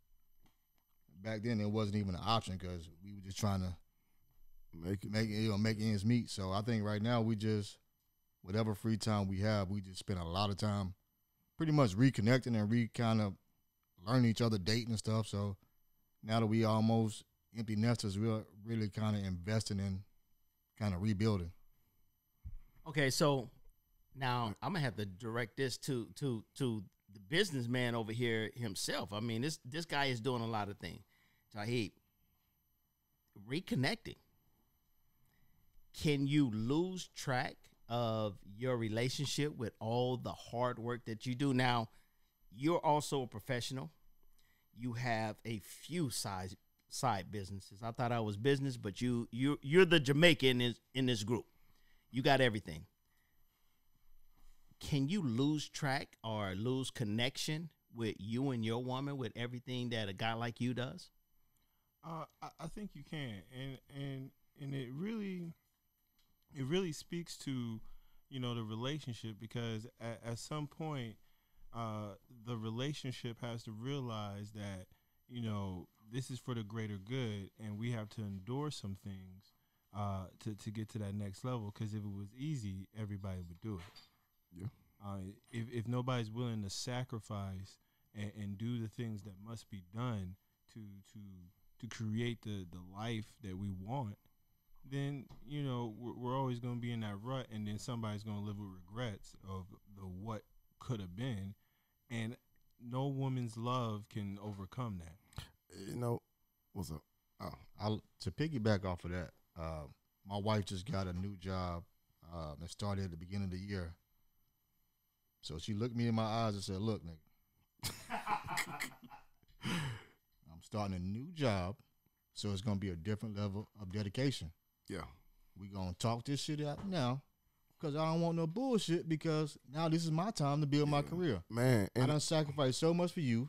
back then it wasn't even an option because we were just trying to make ends meet. So I think right now we just whatever free time we have, we just spend a lot of time pretty much reconnecting and kind of learning each other, dating and stuff. So now that we almost empty nesters, we're really kind of investing in kind of rebuilding. Okay, so now I'm gonna have to direct this to the businessman over here himself. I mean, this guy is doing a lot of things. Tahib, reconnecting. Can you lose track of your relationship with all the hard work that you do? Now, you're also a professional. You have a few side businesses. I thought I was business, but you're the Jamaican in this group. You got everything. Can you lose track or lose connection with you and your woman with everything that a guy like you does? I think you can, and it really speaks to, you know, the relationship, because at some point, the relationship has to realize that, you know, this is for the greater good, and we have to endure some things to get to that next level. Because if it was easy, everybody would do it. Yeah. If nobody's willing to sacrifice and do the things that must be done to create the life that we want, then, you know, we're always going to be in that rut, and then somebody's going to live with regrets of the what could have been, and no woman's love can overcome that. You know, what's up? To piggyback off of that, my wife just got a new job that started at the beginning of the year. So she looked me in my eyes and said, "Look, nigga, I'm starting a new job, so it's going to be a different level of dedication. Yeah. We're going to talk this shit out now, because I don't want no bullshit, because now this is my time to build my career. Man. I done sacrificed so much for you.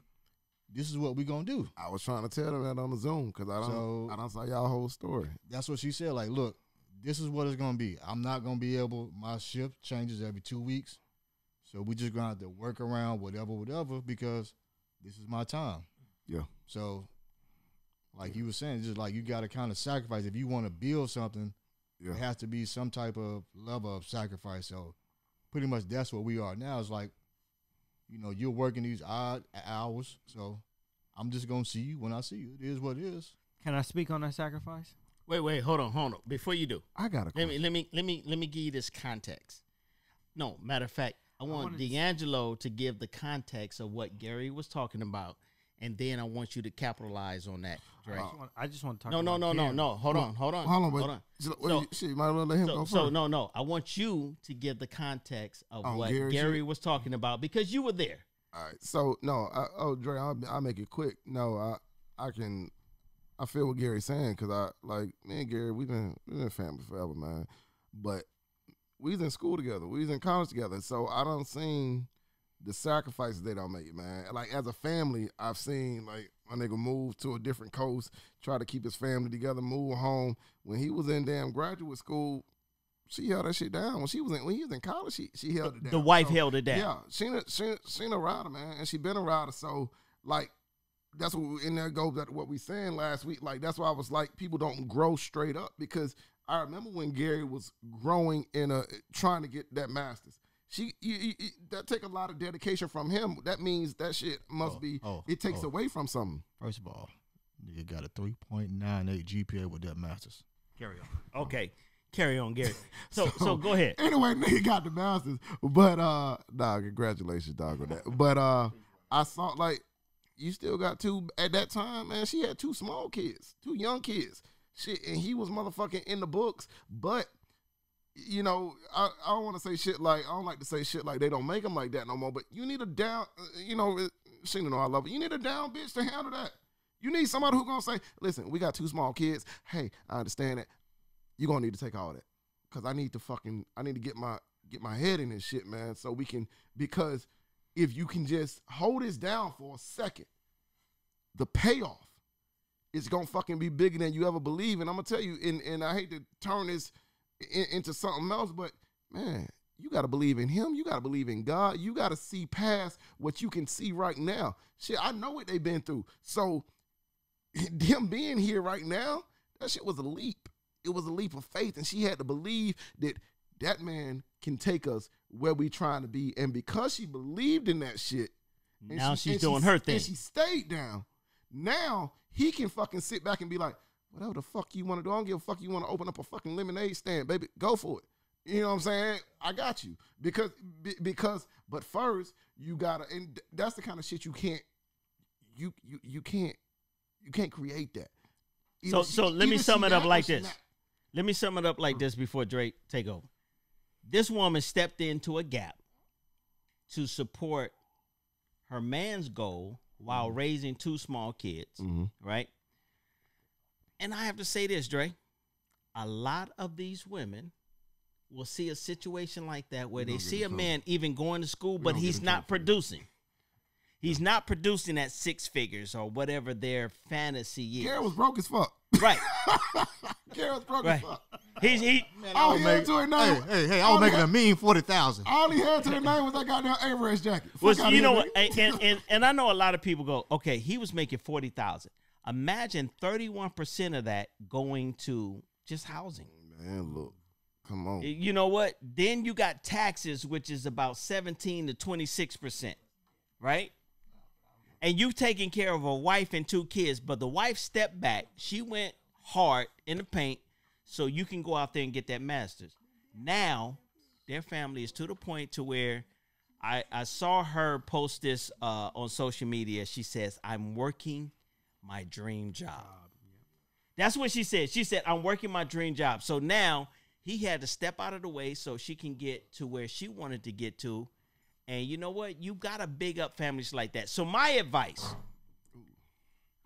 This is what we going to do." I was trying to tell them that on the Zoom, because I don't saw y'all whole story. That's what she said. Like, look, this is what it's going to be. I'm not going to be able, my shift changes every 2 weeks. So we just going to have to work around whatever, because this is my time. Yeah. So, like you were saying, just like you got to kind of sacrifice. If you want to build something, it has to be some type of level of sacrifice. So pretty much that's what we are now. It's like, you know, you're working these odd hours. So I'm just going to see you when I see you. It is what it is. Can I speak on that sacrifice? Wait, hold on. Before you do, I got a question. Let me give you this context. No, matter of fact, I want DeAngelo to give the context of what Gary was talking about, and then I want you to capitalize on that, Dre. I just want to talk No. Hold on. Shit, you might as well let him go first. So, no. I want you to give the context of what Gary was talking about, because you were there. All right. So, no, Dre, I'll make it quick. No, I feel what Gary's saying, because me and Gary, we've been family forever, man. But we was in school together. We was in college together. So I done seen the sacrifices they don't make, man. Like, as a family, I've seen, like, my nigga move to a different coast, try to keep his family together, move home. When he was in damn graduate school, she held that shit down. When he was in college, she held it down. The wife held it down. Yeah. She a rider, man. And she been a rider. So, like, that's what in there goes at what we saying last week. Like, that's why I was like, people don't grow straight up, because I remember when Gary was growing trying to get that master's. That take a lot of dedication from him. That means that shit must it takes away from something. First of all, nigga got a 3.98 GPA with that master's. Carry on. Okay. Carry on, Gary. So go ahead. Anyway, nigga got the master's. But congratulations, dog, on that. But I saw, like, you still got two at that time, man. She had two young kids. Shit, and he was motherfucking in the books. But, you know, I don't want to say shit like, I don't like to say shit like they don't make them like that no more. But you need a down, you know, she know I love it. You need a down bitch to handle that. You need somebody who gonna say, listen, we got two small kids. Hey, I understand that. You're gonna need to take all that, because I need to get my head in this shit, man. So we can, because if you can just hold this down for a second, the payoff is going to fucking be bigger than you ever believe. And I'm going to tell you, and I hate to turn this into something else, but, man, you got to believe in him. You got to believe in God. You got to see past what you can see right now. Shit, I know what they've been through. So them being here right now, that shit was a leap. It was a leap of faith, and she had to believe that man can take us where we trying to be. And because she believed in that shit, now she's doing her thing. And she stayed down. Now he can fucking sit back and be like, whatever the fuck you want to do, I don't give a fuck. You want to open up a fucking lemonade stand, baby, go for it. You know what I'm saying? I got you. Because, but first you gotta, and that's the kind of shit you can't create that. So let me sum it up like this. Let me sum it up like this before Drake take over. This woman stepped into a gap to support her man's goal while raising 2 small kids, right? And I have to say this, Dre. A lot of these women will see a situation like that where they see a man even going to school, but he's not producing. He's not producing at 6 figures or whatever their fantasy is. Garrett was broke as fuck. Right. Garrett was broke as fuck. Hey, I was making a mean 40,000. All he had to the name was that goddamn Average jacket. Well, you know what? And I know a lot of people go, okay, he was making 40,000. Imagine 31% of that going to just housing. Man, look, come on. You know what? Then you got taxes, which is about 17 to 26%, right? And you've taken care of a wife and 2 kids, but the wife stepped back. She went hard in the paint so you can go out there and get that master's. Now, their family is to the point to where I saw her post this on social media. She says, I'm working my dream job. That's what she said. She said, I'm working my dream job. So now he had to step out of the way so she can get to where she wanted to get to. And you know what? You got to big up families like that. So my advice.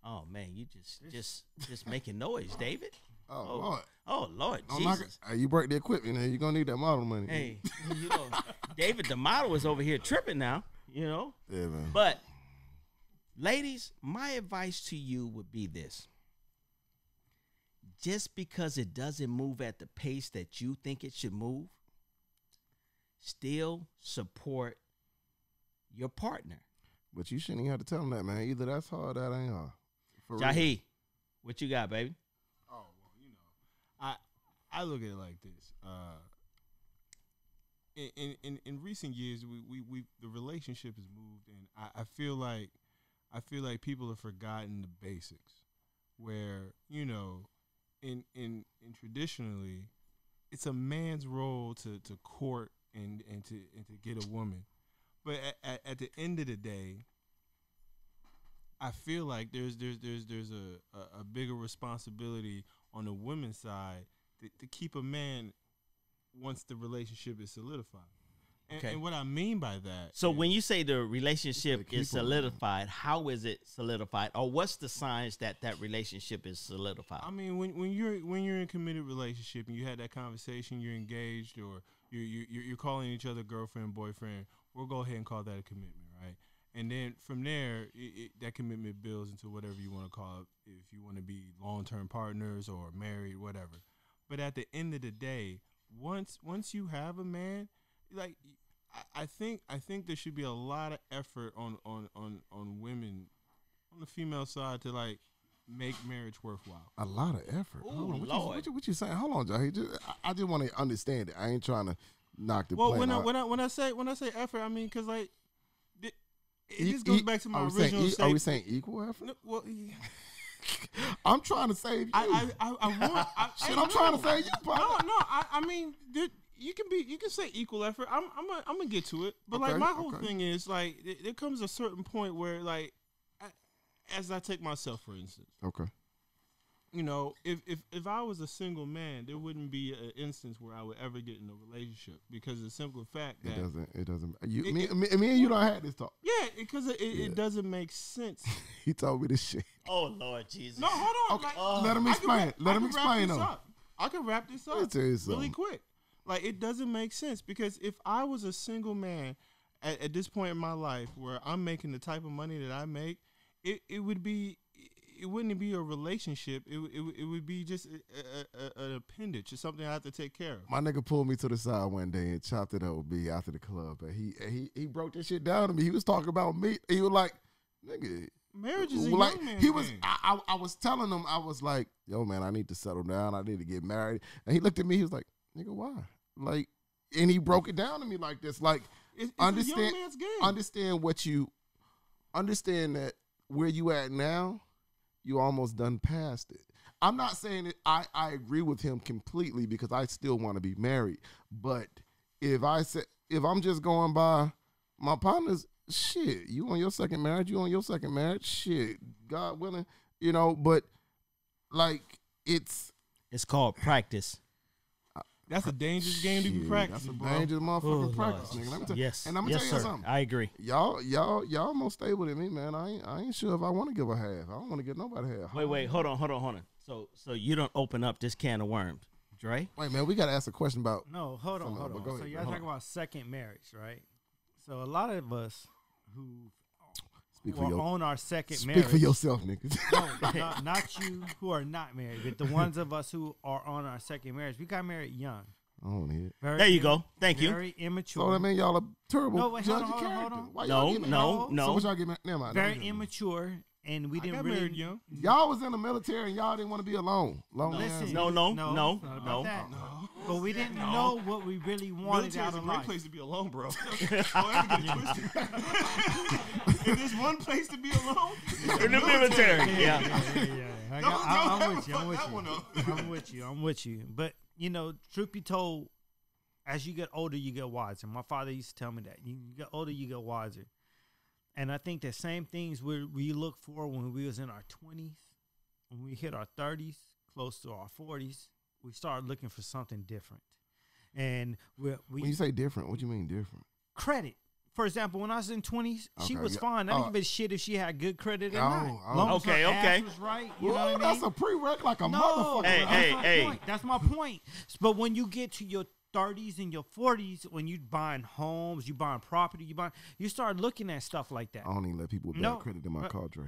Oh, man, you just making noise, David. Oh, Lord, Jesus. You break the equipment, and you're going to need that model money. Hey, you know, David, the model is over here tripping now, you know. Yeah, man. But, ladies, my advice to you would be this. Just because it doesn't move at the pace that you think it should move, still support your partner. But you shouldn't even have to tell them that, man. Either that's hard or that ain't hard. Jahi, what you got, baby? Oh, well, you know, I look at it like this. In recent years, we the relationship has moved, and I feel like people have forgotten the basics. Where, you know, in traditionally, it's a man's role to court and to get a woman. But at the end of the day, I feel like there's a bigger responsibility on the women's side to keep a man once the relationship is solidified. And what I mean by that, so when you say the relationship is solidified, how is it solidified, or what's the signs that relationship is solidified? I mean, when you're in a committed relationship and you had that conversation, you're engaged, or you're calling each other girlfriend, boyfriend, we'll go ahead and call that a commitment, right? And then from there, that commitment builds into whatever you want to call it, if you want to be long-term partners or married, whatever. But at the end of the day, once you have a man, like, I think there should be a lot of effort on women, on the female side, to like make marriage worthwhile. A lot of effort. Ooh, Lord. What you saying? Hold on, Jahi. I just want to understand it. I ain't trying to knock the well, plan out. when I say effort, I mean, because like it just goes back to my original statement. Are we saying equal effort? No, well, I'm trying to save you. I'm trying to save you. Partner. No. I mean, you can say equal effort. I'm gonna get to it, but like my whole thing is like there comes a certain point where like, as I take myself for instance. Okay. You know, if I was a single man, there wouldn't be an instance where I would ever get in a relationship, because of the simple fact that it doesn't. Me and you don't have this talk. Yeah, because it doesn't make sense. He told me this shit. Oh, Lord Jesus. No, hold on. Okay, let him explain. Let him explain though. I can wrap this up really quick. Like, it doesn't make sense, because if I was a single man at this point in my life where I'm making the type of money that I make, it wouldn't be a relationship. It would be just an appendage or something I have to take care of. My nigga pulled me to the side one day and chopped it up with me after the club, and he broke this shit down to me. He was talking about me. He was like, nigga, marriage is a like, young man. He was. I was telling him, I was like, yo, man, I need to settle down. I need to get married. And he looked at me. He was like, nigga, why? Like, and he broke it down to me like this. Like, it's understand, a young man's game. understand that where you at now, you almost done past it. I'm not saying that I agree with him completely because I still want to be married. But if I'm just going by my partners, shit, you on your second marriage, shit, God willing, but like it's called practice. That's a dangerous game to be practicing, bro. That's a dangerous motherfucking practice, nigga. Let me tell you. Yes. And I'm gonna tell you sir. something. I agree. Y'all more stable than me, man. I ain't sure if I want to give a half. I don't want to give nobody half. Wait, hold on. So you don't open up this can of worms, Dre? Wait, man, we gotta ask a question about. No, hold on. So y'all talking about second marriage, right? So a lot of us who are on our second marriage. Speak for yourself, niggas. No, not you who are not married, but the ones of us who are on our second marriage. We got married young. I don't want to hear it. There you go. Thank you. Very immature. So that mean y'all are terrible. No, wait, judge hold of on. character. Why No. So what y'all get married? Never mind. Very immature, and we didn't got really. married young. Y'all was in the military and y'all didn't want to be alone. Listen, No. it's not about that. But we didn't know what we really wanted out Military's a of great life. place to be alone, bro. Don't ever get it twisted. If there's one place to be alone, In the military. Yeah. I'm with you. But, truth be told, as you get older, you get wiser. My father used to tell me that. You get older, you get wiser. And I think the same things we look for when we was in our 20s, when we hit our 30s, close to our 40s, we started looking for something different. And when you say different, what do you mean different? Credit. For example, when I was in 20s, she was fine. I didn't give a shit if she had good credit or not. Long as her ass was right, you know what I mean? That's a prereq like a motherfucker. Hey. That's my point. But when you get to your 30s and your 40s, when you buying homes, you buying property, you start looking at stuff like that. I don't even let people with bad credit in my car, Dre.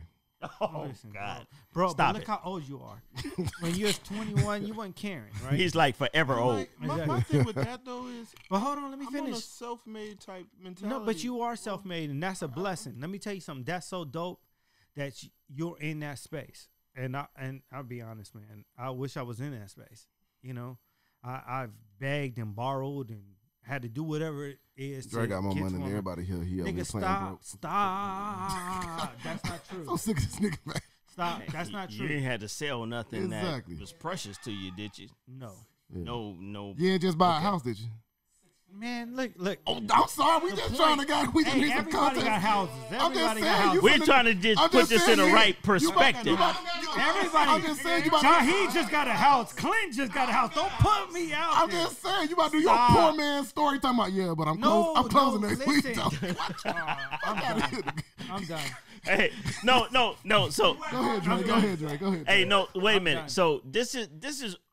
Oh, God. Bro, Stop look it. how old you are. When you was 21, you wasn't caring, right? He's like forever old. My thing with that, though, is But hold on, let me I'm on a finish. self-made type mentality. No, but you are self-made, and that's a blessing. Let me tell you something. That's so dope that you're in that space. And I'll be honest, man. I wish I was in that space. I've begged and borrowed and had to do whatever it is. Dre got more money than everybody here. He Nigga, stop. That's not true. I'm sick of this nigga, man. Stop. That's not true. You didn't have to sell nothing Exactly. that was precious to you, did you? No. Yeah. No. You didn't just buy a house, did you? Man, look. Oh, I'm sorry. We just trying to we just need some everybody context. got houses. Everybody got saying, houses. We're trying to just put this in the right perspective. Everybody. I'm just saying, He just got a house. Clint just got a house. Don't put me out I'm there. just saying, you about to do your poor man story talking about, but I'm closing next week. Listen. I'm done. Hey, no. So Go ahead, Dre. Go ahead. hey, no, wait a minute. done. So this is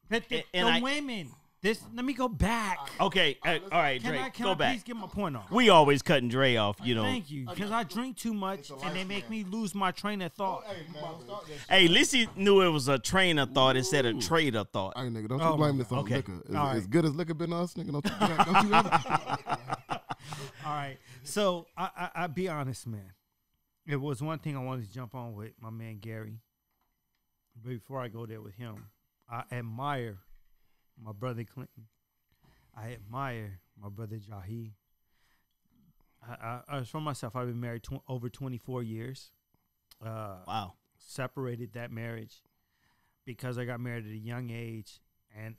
The women. Let me go back. okay. All right, Can Dre, I go back. please get my point off? We always cutting Dre off, Thank you, because I drink too much and they make me lose my train of thought. Hey, at least he knew it was a train of thought instead of trade of thought. Hey, nigga, don't you blame this on okay. liquor. All As right. good as liquor been to us, nigga, don't you ever. All right. So I be honest, man. It was one thing I wanted to jump on with my man Gary. But before I go there with him, I admire my brother Clinton. I admire my brother Jahi. As for myself, I've been married over 24 years. Wow. Separated that marriage because I got married at a young age. And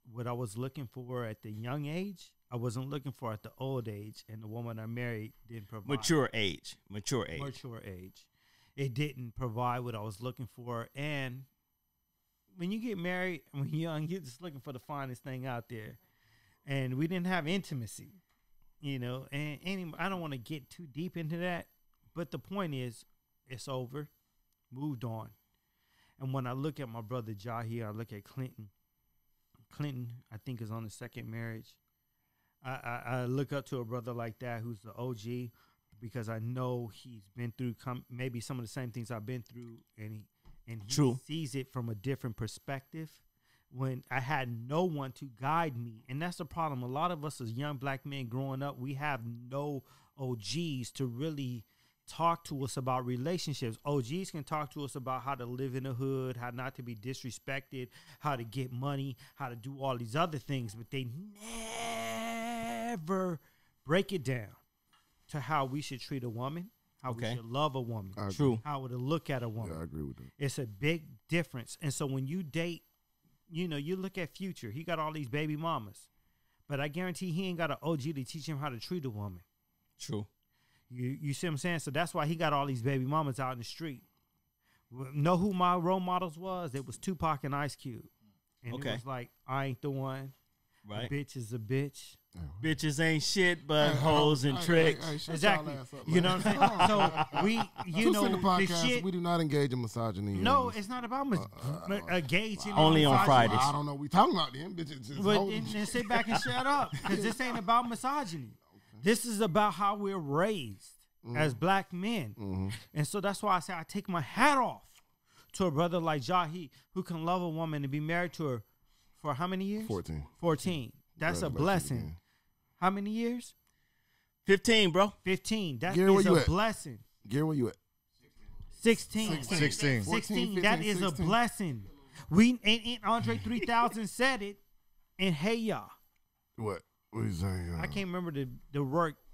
what I was looking for at the young age, I wasn't looking for at the old age. And the woman I married didn't provide. Mature age. It didn't provide what I was looking for. And when you get married, when you're young, you're just looking for the finest thing out there. And we didn't have intimacy, and I don't want to get too deep into that. But the point is, it's over, moved on. And when I look at my brother Jahi, I look at Clinton. Clinton, I think, is on his second marriage. I look up to a brother like that who's the OG because I know he's been through maybe some of the same things I've been through, and he True. sees it from a different perspective. When I had no one to guide me. And that's the problem. A lot of us as young black men growing up, we have no OGs to really talk to us about relationships. OGs can talk to us about how to live in the hood, how not to be disrespected, how to get money, how to do all these other things, but they ever break it down to how we should treat a woman, how we should love a woman, True, how to look at a woman. Yeah, I agree with that. It's a big difference. And so when you date, you know, you look at Future, he got all these baby mamas, but I guarantee he ain't got an OG to teach him how to treat a woman. true. You see what I'm saying? So that's why he got all these baby mamas out in the street. Know who my role models was? It was Tupac and Ice Cube. And it was like, I ain't the one. Right. A bitch is a bitch. Bitches ain't shit but hoes and tricks. Exactly. You know what I'm saying? So we, you know, the shit. We do not engage in misogyny. No, it's not about engaging. Only on Fridays. I don't know what we talking about then. Bitches. But then sit back and shut up, because this ain't about misogyny. This is about how we're raised as black men. And so that's why I say I take my hat off to a brother like Jahi, who can love a woman and be married to her for how many years? 14. That's a blessing. How many years? 15, bro. 15. That Gary, is a blessing. Gary, where you at? 16. 16. 16. That is a blessing. We and Andre 3000 said it in Hey Ya. What? What are you saying? I can't remember the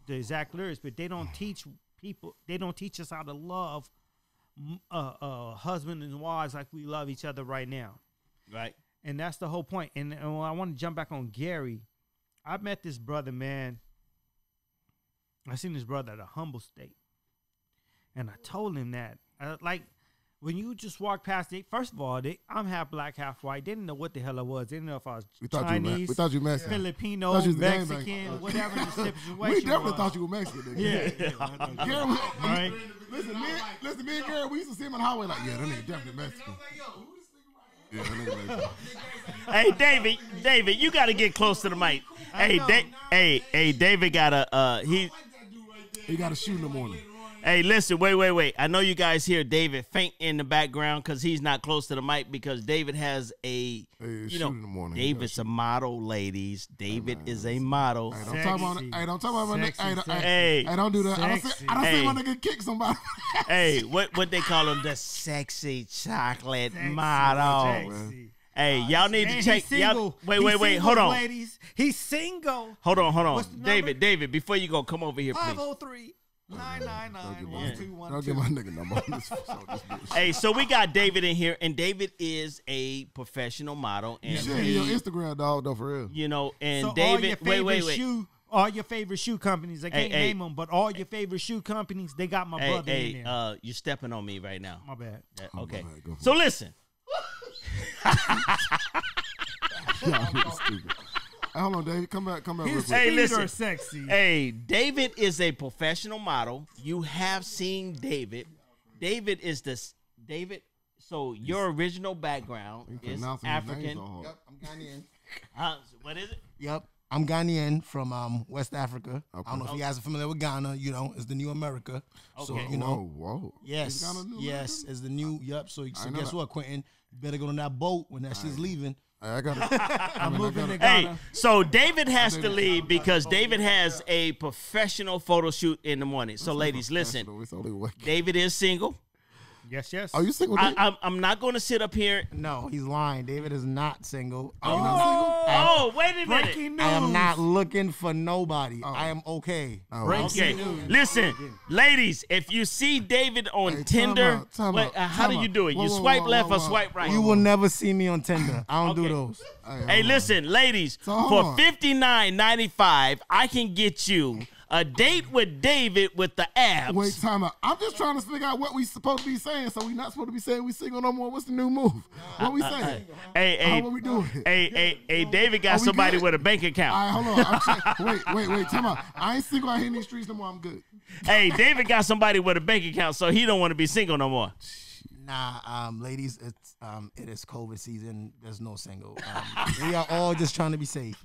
exact lyrics, but they don't teach people. They don't teach us how to love husband and wives like we love each other right now. Right. And that's the whole point. And I want to jump back on Gary. I met this brother, man. I seen this brother at a humble state. And I told him that. Like, when you just walk past it, first of all, I'm half black, half white. They didn't know what the hell I was. They didn't know if I was Chinese, we thought you Mexican. Filipino, Mexican, whatever the situation was. We definitely thought you were Mexican. Nigga. Yeah. Gary, Right? Listen, me and Gary, we used to see him on the highway like, yeah, that nigga definitely Mexican. Yeah, that nigga Mexican. Hey, David, you got to get close to the mic. Hey, David got a he got a shoot in the morning. Hey, listen, wait. I know you guys hear David faint in the background because he's not close to the mic, because David has you know, in the morning. David's a model, ladies. David is a model. Hey, don't talk about my nigga. Hey, don't do that. Sexy. I don't say my nigga kick somebody. Hey, what they call him? The sexy chocolate model. Sexy. Hey, y'all need to check. Y'all, wait. Hold on. Ladies. He's single. Hold on. What's the number? David, before you go, come over here, please. 503 999 Don't get my nigga number on this bitch. Hey, so we got David in here, and David is a professional model. And Your Instagram dog, though, for real. You know, and so David, wait. All your favorite shoe companies, I can't name them, but all your favorite shoe companies, they got my brother in there. You're stepping on me right now. My bad. Okay. My bad, So listen. Stupid. Hey, hold on, David. Come back. His Hey, feet listen. are sexy. Hey, David is a professional model. You have seen David. David. So your original background is African. Yep, I'm Ghanaian. What is it? Yep, I'm Ghanaian from West Africa. Okay. I don't know if you guys are familiar with Ghana. You know, it's the new America. So Okay. you know, Whoa. yes, Is Ghana new yes, it's the new. Yep. So know guess that. what, Quentin? You better go on that boat when that shit's leaving. Hey, I got it. I'm moving to Hey, Ghana. so David has to leave because David has a professional photo shoot in the morning. So, ladies, listen. It's only one. David is single. Yes. Are you single? David? I'm not going to sit up here. No, he's lying. David is not single. Oh, wait a minute. Breaking news. I am not looking for nobody. I am okay. Okay, listen, ladies. If you see David on Hey, Tinder, time out. how do you do it? Whoa, You whoa, swipe whoa, left whoa, or whoa. swipe right? You will never see me on Tinder. I don't do Okay. those. Hey, listen, ladies. So, hold For on. $59.95, I can get you a date with David with the abs. Wait, time out. I'm just trying to figure out what we supposed to be saying. So we not supposed to be saying we single no more. What's the new move? What we saying? Hey, what we doing? Hey, David got we somebody good? with a bank account. All right, hold on. Wait. Time out. I ain't single out here in these streets no more. I'm good. Hey, David got somebody with a bank account, so he don't want to be single no more. Nah, ladies, it is COVID season. There's no single. We are all just trying to be safe.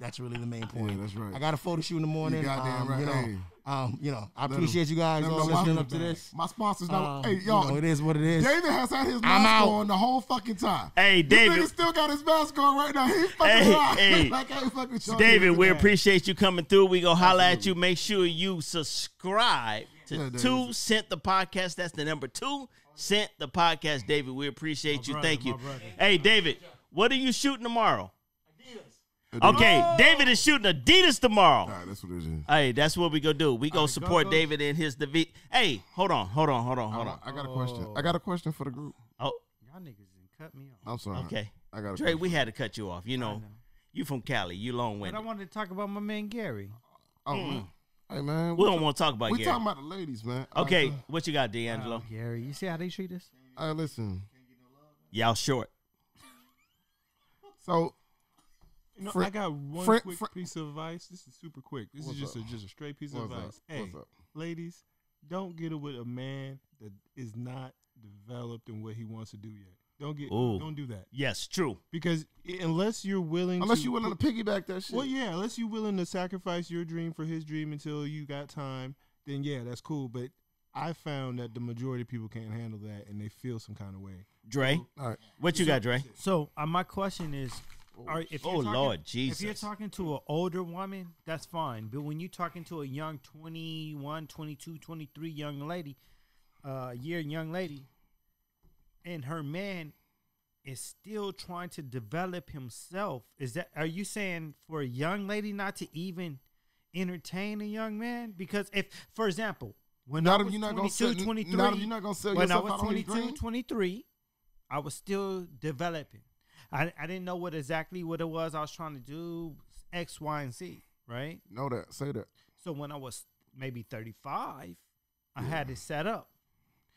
That's really the main point. Yeah, that's right. I got a photo shoot in the morning. You goddamn right. You know, I appreciate you guys all listening up to this. My sponsors know. Hey, y'all. You know, it is what it is. David has had his I'm mask out. on the whole fucking time. Hey, This David. nigga still got his mask on right now. He fucking Hey, around. hey. Like I ain't fucking showing David, you we today. appreciate you coming through. We gonna holler at you. Make sure you subscribe to Yeah, David. 2 Cent the Podcast. That's the number 2 Cent the Podcast. David, we appreciate you. brother, Thank you. my brother. Hey, David, what are you shooting tomorrow? Okay, David is shooting Adidas tomorrow. All right, that's what it is. Hey, that's what we gonna do. We gonna support David in his Hey, hold on. I got a question. I got a question for the group. Oh, Y'all niggas didn't cut me off. I'm sorry. okay. I got a Dre, question. we had to cut you off. You know, you from Cali. You But long-winded. I wanted to talk about my man Gary. Oh, man. Hey, man. We don't want to talk about We Gary. talking about the ladies, man. Okay, what you got, D'Angelo? Gary, you see how they treat us? All right, listen. Y'all short. So, You know, Friend- I got one friend- quick friend- piece of advice. This is super quick. This What's is just up? just a straight piece of What's advice. up? Hey, What's up? ladies, don't get it with a man that is not developed in what he wants to do yet. Don't do that, Yes, true. because unless you're willing, unless you're willing to piggyback that shit. well, yeah, unless you're willing to sacrifice your dream for his dream until you got time, then yeah, that's cool. But I found that the majority of people can't handle that, and they feel some kind of way. Dre, All right. what you got, Dre? So my question is, if you're talking, Lord Jesus. if you're talking to an older woman, that's fine. But when you're talking to a young 21, 22, 23 young lady, young lady, and her man is still trying to develop himself, are you saying for a young lady not to even entertain a young man? Because if, for example, when I was 22, 23, Not if you're not gonna sell when I yourself was out on these 22, dreams. 23, I was still developing. I didn't know what it was I was trying to do, X, Y, and Z, right? Know that. Say that. So when I was maybe 35, I had it set up.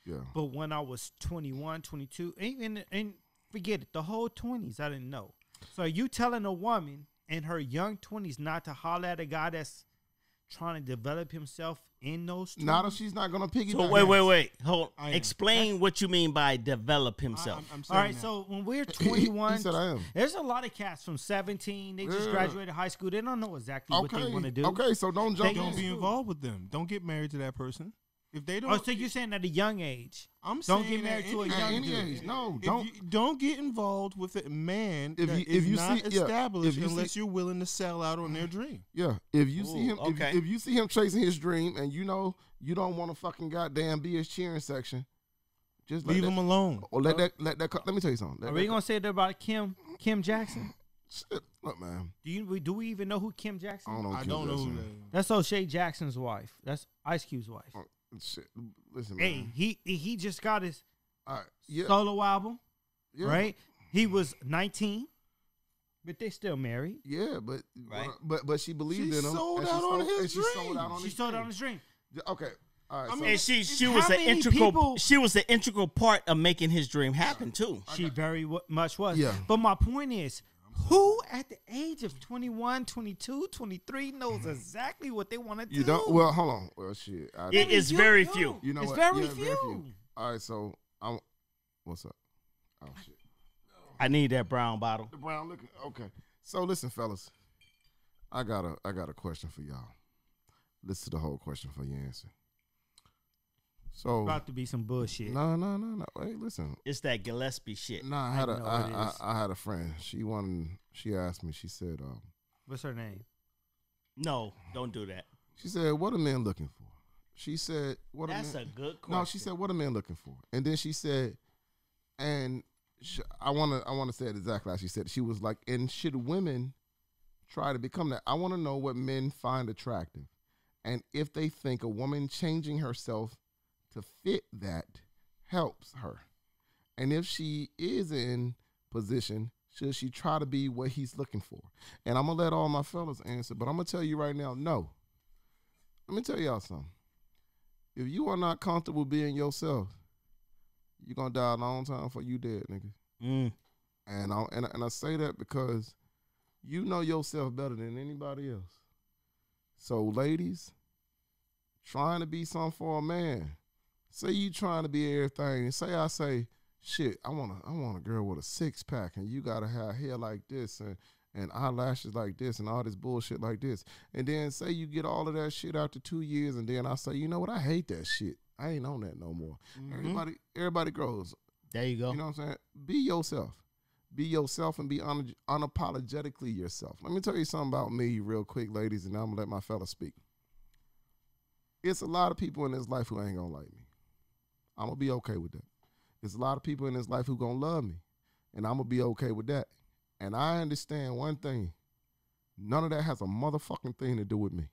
Yeah. But when I was 21, 22, and forget it, the whole 20s, I didn't know. So are you telling a woman in her young 20s not to holler at a guy that's trying to develop himself in those 20s? Not if she's not gonna piggyback. So wait. Hold. I am. Explain what you mean by develop himself. I'm All right, saying that. so when we're He 21, said I am. there's a lot of cats from 17. They just Yeah. graduated high school. They don't know exactly what they want to do. Okay, so don't jump They in. Don't be involved with them. Don't get married to that person. If they don't, Oh, so you're saying at a young age? I'm don't saying get married at to a any- At young any dude. age, no, don't get involved with a man If that you- is if you not see- yeah, established if you unless see- you're willing to sell out on their dream. Yeah, if you see Ooh, him, okay. if you see him chasing his dream, and you know you don't want to fucking goddamn be his cheering section, just Leave let him that, alone. or let that. Let me tell you something. Are we gonna say that about Kim Jackson? Shit, look, man. Do we even know who Kim Jackson I is? don't know. I Kim don't know who Jackson. that is. That's O'Shea Jackson's wife. That's Ice Cube's wife. Shit, listen, man. Hey, he just got his All right, yeah, solo album, yeah, right? He was 19, but they still married. Yeah, but Right. but she believed She in him. sold and she out on sold- his and she sold dream. out on She his sold dream. on his dream. Okay, all right. I so, mean, And she How was an many integral. people- She was the integral part of making his dream happen too. She very much was. Yeah. But my point is, who at the age of 21, 22, 23 knows exactly what they want to do? you don't. Well, hold on. Well, shit. It is very few. You know it's what? very Yeah, few. All right, so I'm. What's up? Oh shit. I need that brown bottle. The brown looking. Okay. So listen, fellas. I got a question for y'all. Listen to the whole question for your answer. So About to be some bullshit. no. Hey, listen. It's that Gillespie shit. Nah, know it is. I had a friend. She asked me. She said, What's her name? No, don't do that. she said, what are men looking for? She said, what That's are a men? good question. No, she said, what are men looking for? And then she said, and I want to say it exactly how she said it. She was like, and should women try to become that? I want to know what men find attractive, and if they think a woman changing herself to fit that helps her, and if she is in position, should she try to be what he's looking for? And I'm gonna let all my fellas answer, but I'm gonna tell you right now, no. Let me tell y'all something. If you are not comfortable being yourself, you're gonna die a long time before you dead, nigga. Mm. And I say that because you know yourself better than anybody else. So ladies, trying to be something for a man. Say you trying to be everything. Say I say, shit, I want a girl with a 6-pack, and you gotta have hair like this and eyelashes like this and all this bullshit like this. And then say you get all of that shit after 2 years, and then I say, you know what, I hate that shit. I ain't on that no more. Mm-hmm. Everybody grows. There you go. You know what I'm saying? Be yourself. Be yourself and be unapologetically yourself. Let me tell you something about me real quick, ladies, and I'm going to let my fella speak. It's a lot of people in this life who ain't going to like me. I'm going to be okay with that. There's a lot of people in this life who going to love me, and I'm going to be okay with that. And I understand one thing. None of that has a motherfucking thing to do with me.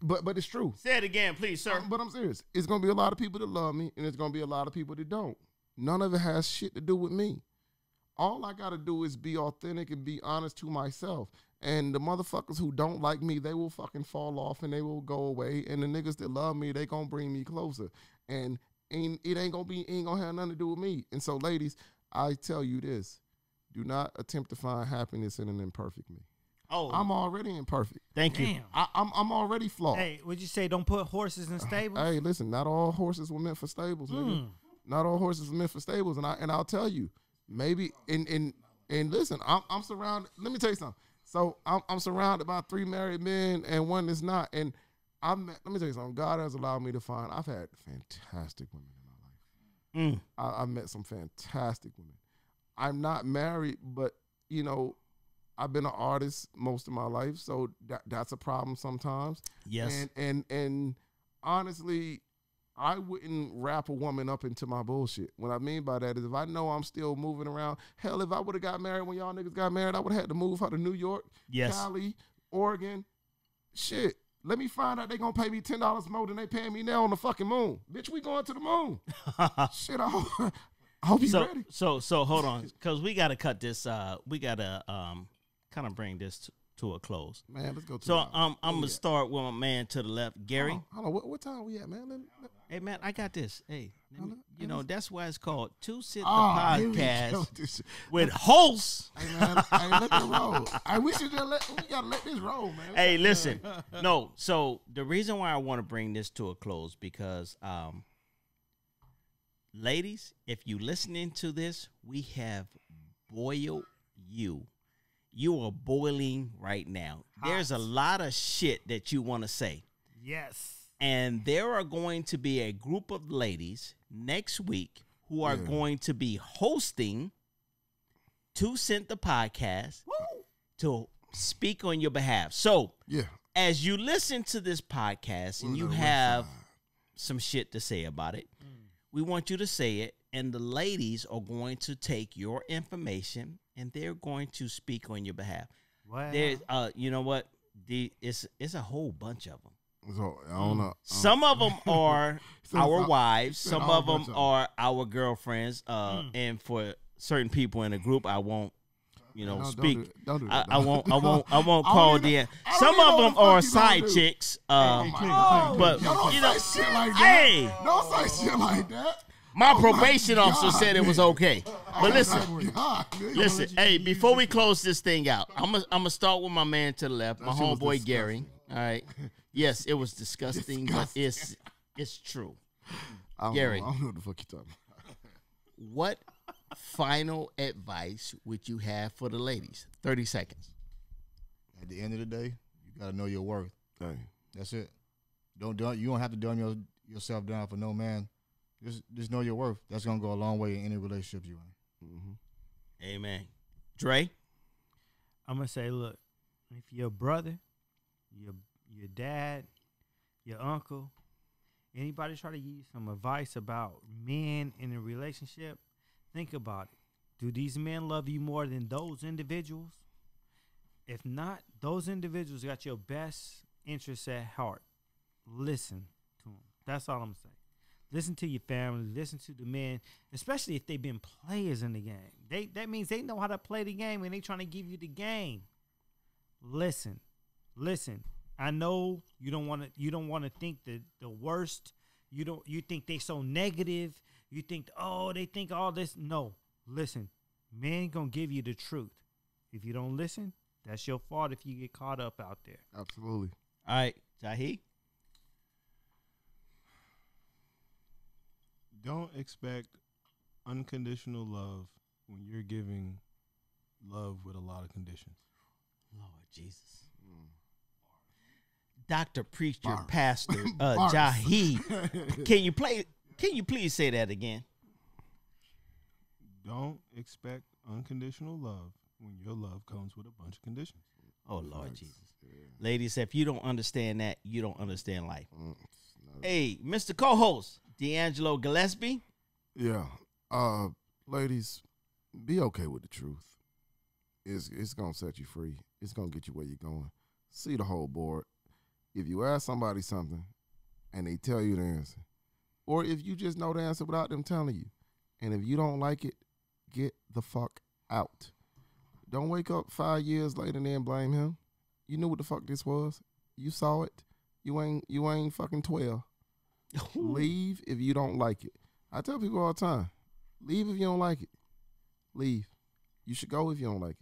But it's true. Say it again, please, sir. But I'm serious. It's gonna be a lot of people that love me, and it's gonna be a lot of people that don't. None of it has shit to do with me. All I gotta do is be authentic and be honest to myself. And the motherfuckers who don't like me, they will fucking fall off and they will go away. And the niggas that love me, they gonna bring me closer. And it ain't gonna have nothing to do with me. And so, ladies, I tell you this: do not attempt to find happiness in an imperfect me. Oh, I'm already imperfect. Thank you. I'm already flawed. Hey, would you say don't put horses in stables? Hey, listen, not all horses were meant for stables, nigga. Not all horses were meant for stables, and I'll tell you, maybe and listen, I'm surrounded. Let me tell you something. So I'm surrounded by 3 married men and 1 that's not. And let me tell you something. God has allowed me to find. I've had fantastic women in my life. I've met some fantastic women. I'm not married, but you know, I've been an artist most of my life, so that's a problem sometimes. Yes. And honestly, I wouldn't wrap a woman up into my bullshit. What I mean by that is if I know I'm still moving around, hell, if I would have got married when y'all niggas got married, I would have had to move her to New York, Cali, Oregon. Shit. Let me find out they gonna pay me $10 more than they paying me now on the fucking moon. Bitch, we going to the moon. Shit, I hope you ready. So hold on, because we gotta cut this. We gotta kind of bring this to a close. Man, let's go. I'm gonna start with my man to the left, Gary. Hold on. What time we at, man? Hey, man, I got this. Hey, you know, that's why it's called Two Sit the Podcast with hosts. Hey, man, let it roll. We gotta let this roll, man. Hey, listen. No, so the reason why I want to bring this to a close because, ladies, if you listening to this, we have boiled you. You are boiling right now. Hot. There's a lot of shit that you want to say. Yes. And there are going to be a group of ladies next week who are going to be hosting Two Cent the Podcast to speak on your behalf. So, as you listen to this podcast and you have some shit to say about it, we want you to say it. And the ladies are going to take your information and they're going to speak on your behalf. Wow. There's, you know what? It's a whole bunch of them. So, I don't know. Some of them are our wives. Some of them are our girlfriends. And for certain people in the group, I won't, speak. Don't do that. I won't call the. Some of them are side chicks. But don't say shit like that. Don't say shit like that. My probation officer said it was okay. But listen. Hey, before we close this thing out, I'm gonna start with my man to the left, my homeboy Gary. All right. Yes, it was disgusting, but it's true. Gary, I don't know what the fuck you talking about. What final advice would you have for the ladies? 30 seconds. At the end of the day, you gotta know your worth. Dang. That's it. You don't have to dumb yourself down for no man. Just know your worth. That's gonna go a long way in any relationship you in. Mm-hmm. Amen. Dre, I'm gonna say, look, if your brother, your dad, your uncle, anybody try to give you some advice about men in a relationship, think about it. Do these men love you more than those individuals? If not, those individuals got your best interests at heart. Listen to them. That's all I'm gonna say. Listen to your family. Listen to the men, especially if they've been players in the game. That means they know how to play the game and they trying to give you the game. Listen. I know you don't want to think the worst. You think they so negative. You think, they think all this. No. Listen. Men gonna give you the truth. If you don't listen, that's your fault if you get caught up out there. Absolutely. All right, Jahi. Don't expect unconditional love when you're giving love with a lot of conditions. Lord Jesus. Dr. Preacher, Pastor, Jahi. Can you please say that again? Don't expect unconditional love when your love comes with a bunch of conditions. Oh, Lord Jesus. Ladies, if you don't understand that, you don't understand life. Hey, Mr. Co-host, DeAngelo Gillespie. Yeah. Ladies, be okay with the truth. it's gonna set you free. It's gonna get you where you're going. See the whole board. If you ask somebody something and they tell you the answer, or if you just know the answer without them telling you, and if you don't like it, get the fuck out. Don't wake up 5 years later and then blame him. You knew what the fuck this was. You saw it. You ain't fucking 12. Leave if you don't like it. I tell people all the time, leave if you don't like it. Leave. You should go if you don't like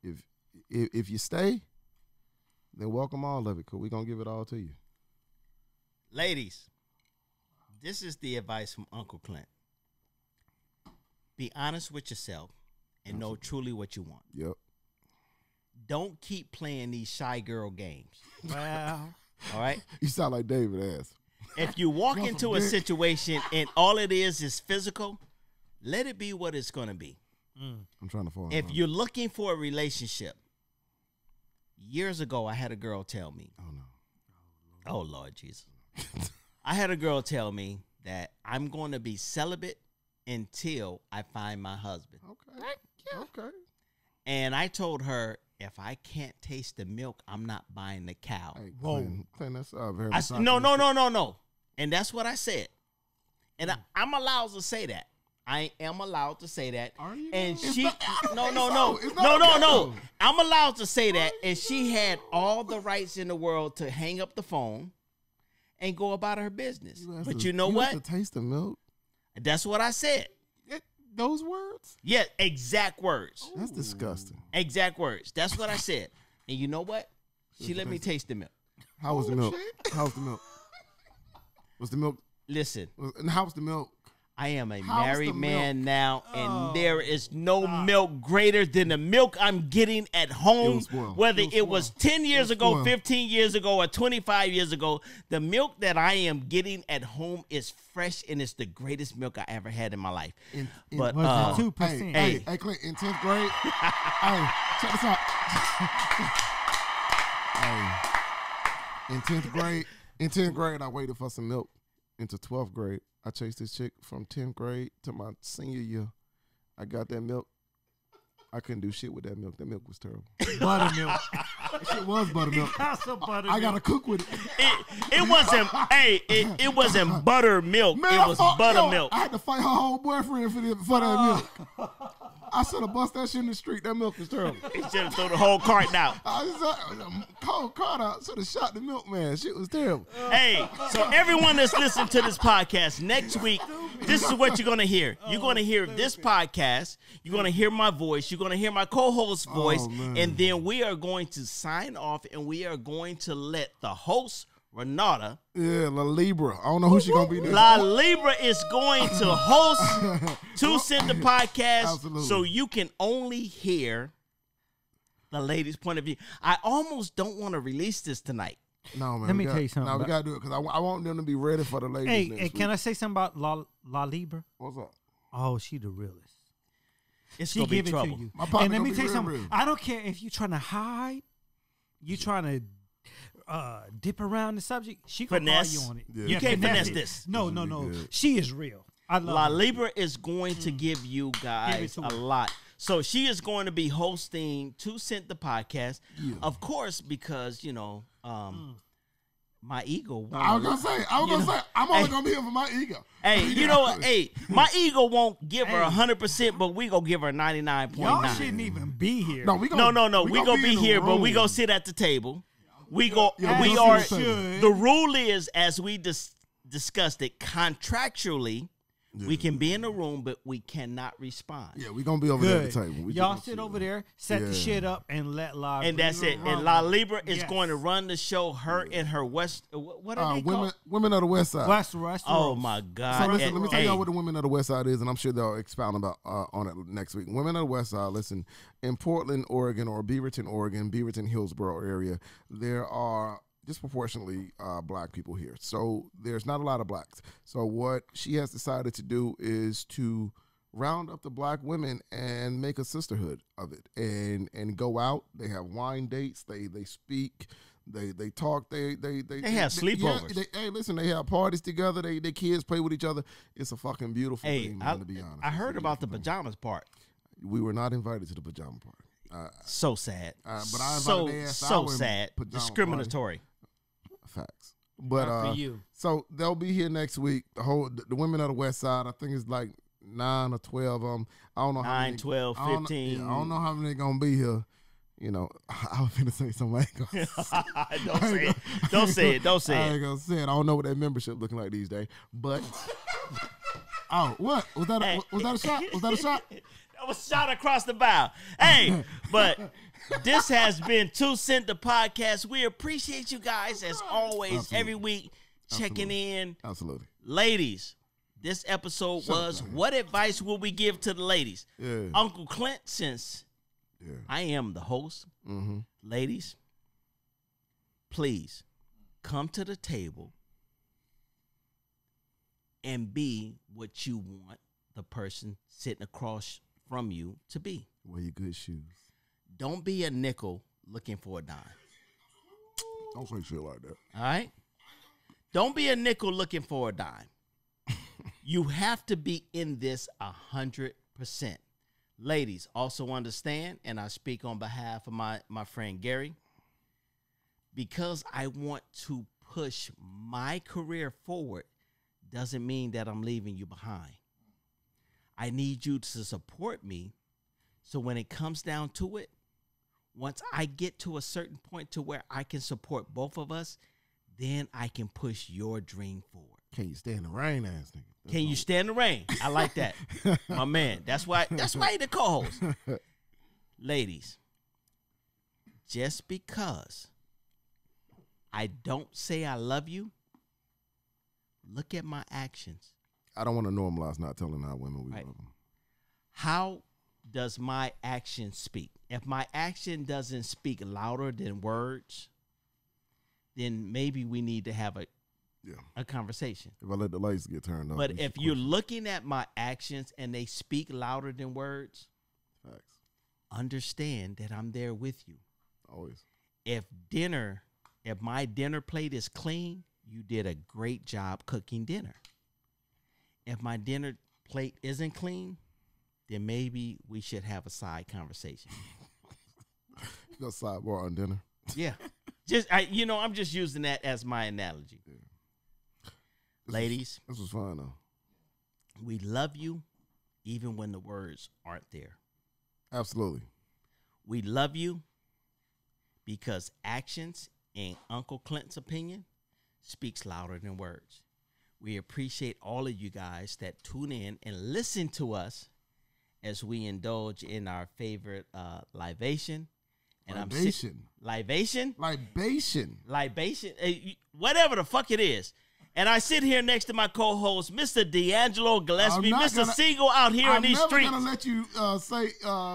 it. If you stay, then welcome all of it, because we're going to give it all to you. Ladies, this is the advice from Uncle Clint. Be honest with yourself and know truly what you want. Yep. Don't keep playing these shy girl games. Well, all right? You sound like David ass. If you walk into a situation and all it is physical, let it be what it's going to be. I'm trying to follow. If you're looking for a relationship, years ago I had a girl tell me, oh no. Oh Lord Jesus. I had a girl tell me that I'm going to be celibate until I find my husband. Okay. And I told her, if I can't taste the milk, I'm not buying the cow. Hey, Clint, that's very No. And that's what I said. And I'm allowed to say that. I am allowed to say that. Are you? And It's she, not- no. it's not okay. I'm allowed to say that. And she had all the rights in the world to hang up the phone and go about her business. But you know what? You have to taste the milk. That's what I said. Those words? Yeah, exact words. That's disgusting. Exact words. That's what I said. And you know what? She let me taste the milk. How was the milk? How's the milk? Was the milk? Listen, And how's the milk? I am a How's married the man now, and Oh, there is no milk greater than the milk I'm getting at home. spoiled. Whether It was it was spoiled. 10 years ago, spoiled. 15 years ago, or 25 years ago, the milk that I am getting at home is fresh, and it's the greatest milk I ever had in my life. But Was it 2%? Hey, Clint, in 10th grade, hey, check this out. Hey, in 10th grade, I waited for some milk. Into 12th grade, I chased this chick from 10th grade to my senior year. I got that milk. I couldn't do shit with that milk. That milk was terrible. Buttermilk. That shit was buttermilk. Some buttermilk. I gotta cook with it. it wasn't, it wasn't buttermilk. Man, It was buttermilk. I had to fight her whole boyfriend for that milk. I should have bust that shit in the street. That milk was terrible. He should have thrown the whole carton out. Cold card out. Should have shot the milkman. Shit was terrible. Hey, so everyone that's listening to this podcast, next week, this is what you're going to hear. You're going to hear this podcast. You're going to hear my voice. You're going to hear my co-host's voice. man. And then we are going to sign off, and we are going to let the host, Renata, Yeah, La Libra. I don't know who she gonna be next. La Libra, is going to host Two Cent the podcast. Absolutely. So you can only hear the lady's point of view. I almost don't want to release this tonight. No, man. Let me tell you something No, we about- gotta do it because I want them to be ready for the ladies. Hey, next hey, week. can I say something about La Libra? What's up? Oh, she the realest. It's She going to be give it trouble. to you. My partner And let gonna me be tell you real, something. real. I don't care if you're trying to hide, you trying to dip around the subject. She can call Finesse. you on it. Yeah. You can't finesse it. this. No. good. She is real. I love La her. Libra is going to give you guys to a her. lot. So she is going to be hosting Two Cent the podcast. Yeah. Of course, because, you know, my ego. I was gonna say, I'm only gonna be here for my ego. Hey, you know what? Hey, my ego won't give her 100%, but we gonna give her 99.9. Y'all shouldn't even be here. No, we gonna, No. We gonna be in the here, but we room. gonna sit at the table. We go. Yeah, we we are. sit at the table. The rule is, as we discussed it contractually, we can be in the room, but we cannot respond. Yeah, we gonna be over there Good. at the table. We Y'all just sit gonna over there, set the Yeah. shit up, and let La And that's it. run And La with it. Libra is Yes. going to run the show. Her and her West. What are they called? women of the West Side. West Oh Road. my So God! listen, let me tell Hey, y'all what the women of the West Side is, and I'm sure they'll expound about on it next week. Women of the West Side, listen, in Portland, Oregon, or Beaverton, Oregon, Beaverton, Hillsborough area, there are disproportionately black people here. So there's not a lot of blacks. So what she has decided to do is to round up the black women and make a sisterhood of it, and go out. They have wine dates. They speak. They talk. They have sleepovers. Hey, listen. They have parties together. They kids play with each other. It's a fucking beautiful hey, thing, man, to be honest. I It's a heard about the beautiful thing. pajamas part. We were not invited to the pajama party. So sad. But I so invited their ass so out and sad. pajama Discriminatory. party. Facts. But Not for you. so they'll be here next week. The women of the West Side. I think it's like 9 or 12 of them. I don't know how 9, many. 12, 15. I don't know how many gonna be here. You know, I was gonna say something. Don't say it. Don't say I it. ain't gonna say it. I don't know what that membership looking like these days. But oh, what was that? Was that a shot? Was that a shot? That was shot across the bow. Hey, but this has been 2 Cent the Podcast. We appreciate you guys as always. Absolutely. Every week checking in. Absolutely. Ladies, this episode was what advice will we give to the ladies? Yeah. Uncle Clint, since I am the host, ladies, please come to the table and be what you want the person sitting across from you to be. Wear your good shoes. Don't be a nickel looking for a dime. Don't say shit like that. All right? Don't be a nickel looking for a dime. You have to be in this 100%. Ladies, also understand, and I speak on behalf of my friend Gary, because I want to push my career forward doesn't mean that I'm leaving you behind. I need you to support me so when it comes down to it, once I get to a certain point to where I can support both of us, then I can push your dream forward. Can you stand the rain, ass nigga? Can you stand the rain? I like that. My man. That's why you're the co-host. Ladies, just because I don't say I love you, look at my actions. I don't want to normalize not telling our women we Right. love them. How does my action speak? If my action doesn't speak louder than words, then maybe we need to have a conversation. If I let the lights get turned on. But if you're looking at my actions and they speak louder than words, Facts. understand that I'm there with you. Always. If my dinner plate is clean, you did a great job cooking dinner. If my dinner plate isn't clean, then maybe we should have a side conversation. You got sidebar on dinner. Yeah. I'm just using that as my analogy. Yeah. Ladies, This was fun though. we love you even when the words aren't there. Absolutely. We love you because actions, in Uncle Clint's opinion, speaks louder than words. We appreciate all of you guys that tune in and listen to us as we indulge in our favorite libation. And Libation. Whatever the fuck it is. And I sit here next to my co-host, Mr. DeAngelo Gillespie, Mr. Siegel out here in these streets. I'm never going to let you say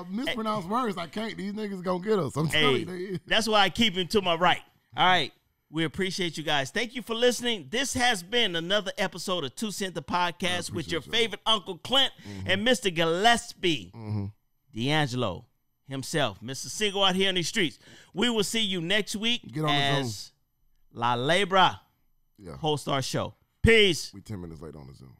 mispronounce words. I can't. These niggas going to get us. I'm telling you. That's why I keep him to my right. All right. We appreciate you guys. Thank you for listening. This has been another episode of 2 Cent the Podcast with your favorite Uncle Clint and Mr. Gillespie. DeAngelo himself, Mr. Siegel out here in these streets. We will see you next week as La Lebra host our show. Peace. We 10 minutes late on the Zoom.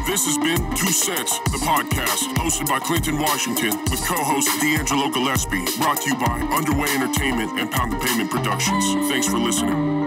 This has been 2 Cents, the podcast, hosted by Clinton Washington, with co-host DeAngelo Gillespie, brought to you by Underway Entertainment and Pound the Pavement Productions. Thanks for listening.